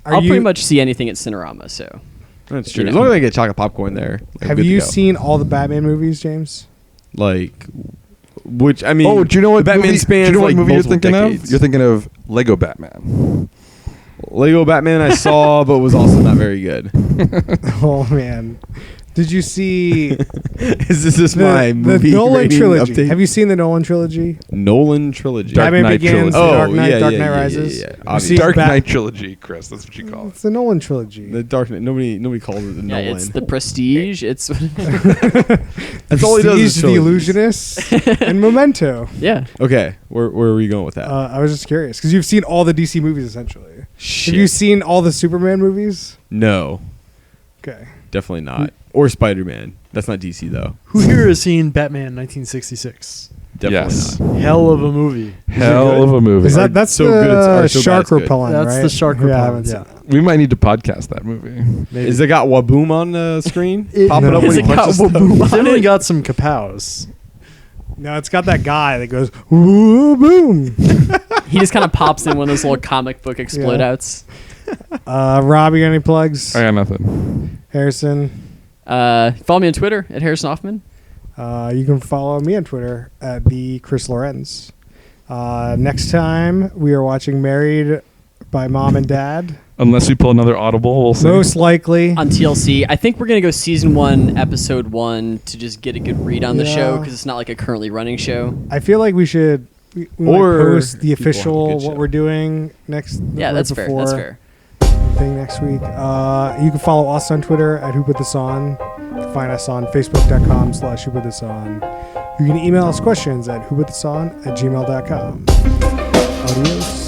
S1: Are
S2: I'll
S1: you-
S2: pretty much see anything at Cinerama. So
S3: That's true.
S2: You
S3: As
S2: know.
S3: long as I get chocolate popcorn there. I'm
S1: Have
S3: good to
S1: you
S3: go.
S1: seen all the Batman movies, James?
S3: like? Which I mean,
S4: Oh, do you know what
S3: the Batman
S4: movie,
S3: spans
S4: do you know what
S3: like
S4: movie you're
S3: multiple
S4: thinking
S3: decades.
S4: of? You're thinking of Lego Batman.
S3: Lego Batman I saw, but was also not very good.
S1: Oh man, did you see
S3: Is this just my
S1: the
S3: movie
S1: Nolan
S3: rating
S1: trilogy?
S3: update?
S1: Have you seen the Nolan trilogy?
S3: Nolan trilogy?
S4: Dark
S1: Batman
S4: Knight
S1: Begins,
S4: trilogy.
S3: Oh,
S1: Dark Knight,
S3: yeah,
S1: Dark
S3: yeah,
S1: Knight
S3: yeah,
S1: Rises.
S3: yeah, yeah.
S1: You
S3: Obviously.
S1: see
S4: Dark
S1: Bat-
S4: Knight trilogy, Chris. That's what you call
S1: It's
S4: it.
S1: the Nolan trilogy.
S3: The Dark Knight. Nobody calls it the
S2: yeah,
S3: Nolan.
S2: it's the Prestige. It's
S3: That's all he does. Is
S1: Prestige, The
S3: trilogies.
S1: Illusionist, and Memento.
S2: yeah.
S3: Okay, where are we going with that?
S1: I was just curious because you've seen all the DC movies essentially.
S3: Shit.
S1: Have you seen all the Superman movies?
S3: No,
S1: Okay.
S3: definitely not. Or Spider Man. That's not DC though.
S5: Who here has seen Batman 1966?
S3: Definitely
S4: Yes.
S3: not.
S5: Hell of a movie.
S4: Hell of a movie.
S1: Is that's
S3: so
S1: the
S3: good it's- or so bad
S1: shark
S3: it's good.
S1: repellent?
S5: That's
S1: right?
S5: the shark
S1: Yeah, I
S5: repellent.
S1: haven't
S5: Yeah.
S1: seen it.
S4: We might need to podcast that movie.
S5: Maybe.
S3: Is it got Waboom on the screen?
S5: It-
S3: Popping
S1: no.
S3: up
S1: Has
S3: when
S2: it
S3: he
S2: got
S3: punches stuff?
S2: Waboom?
S5: Definitely got some kapows.
S1: No, it's got that guy that goes woo boom.
S2: He just kind of pops in one of those little comic book explode
S1: Yeah.
S2: outs.
S1: Rob, you got any plugs?
S4: I got nothing.
S1: Harrison,
S2: Follow me on Twitter at Harrison Hoffman.
S1: you can follow me on Twitter at the Chris Lorenz. Next time we are watching Married by Mom and Dad.
S4: Unless we pull another Audible, we'll see.
S1: Most likely.
S2: On TLC. I think we're going to go season 1, episode 1 to just get a good read on the show
S1: Yeah.
S2: because it's not like a currently running show.
S1: I feel like we should we might
S3: Or
S1: post the
S3: people have a
S1: official
S3: good
S1: what
S3: show.
S1: we're doing next.
S2: Yeah,
S1: right
S2: that's fair. That's
S1: before
S2: fair.
S1: thing next week. You can follow us on Twitter at Who Put This On. You can find us on Facebook.com/Who Put This On. You can email us questions at whoputthison@gmail.com. Adios.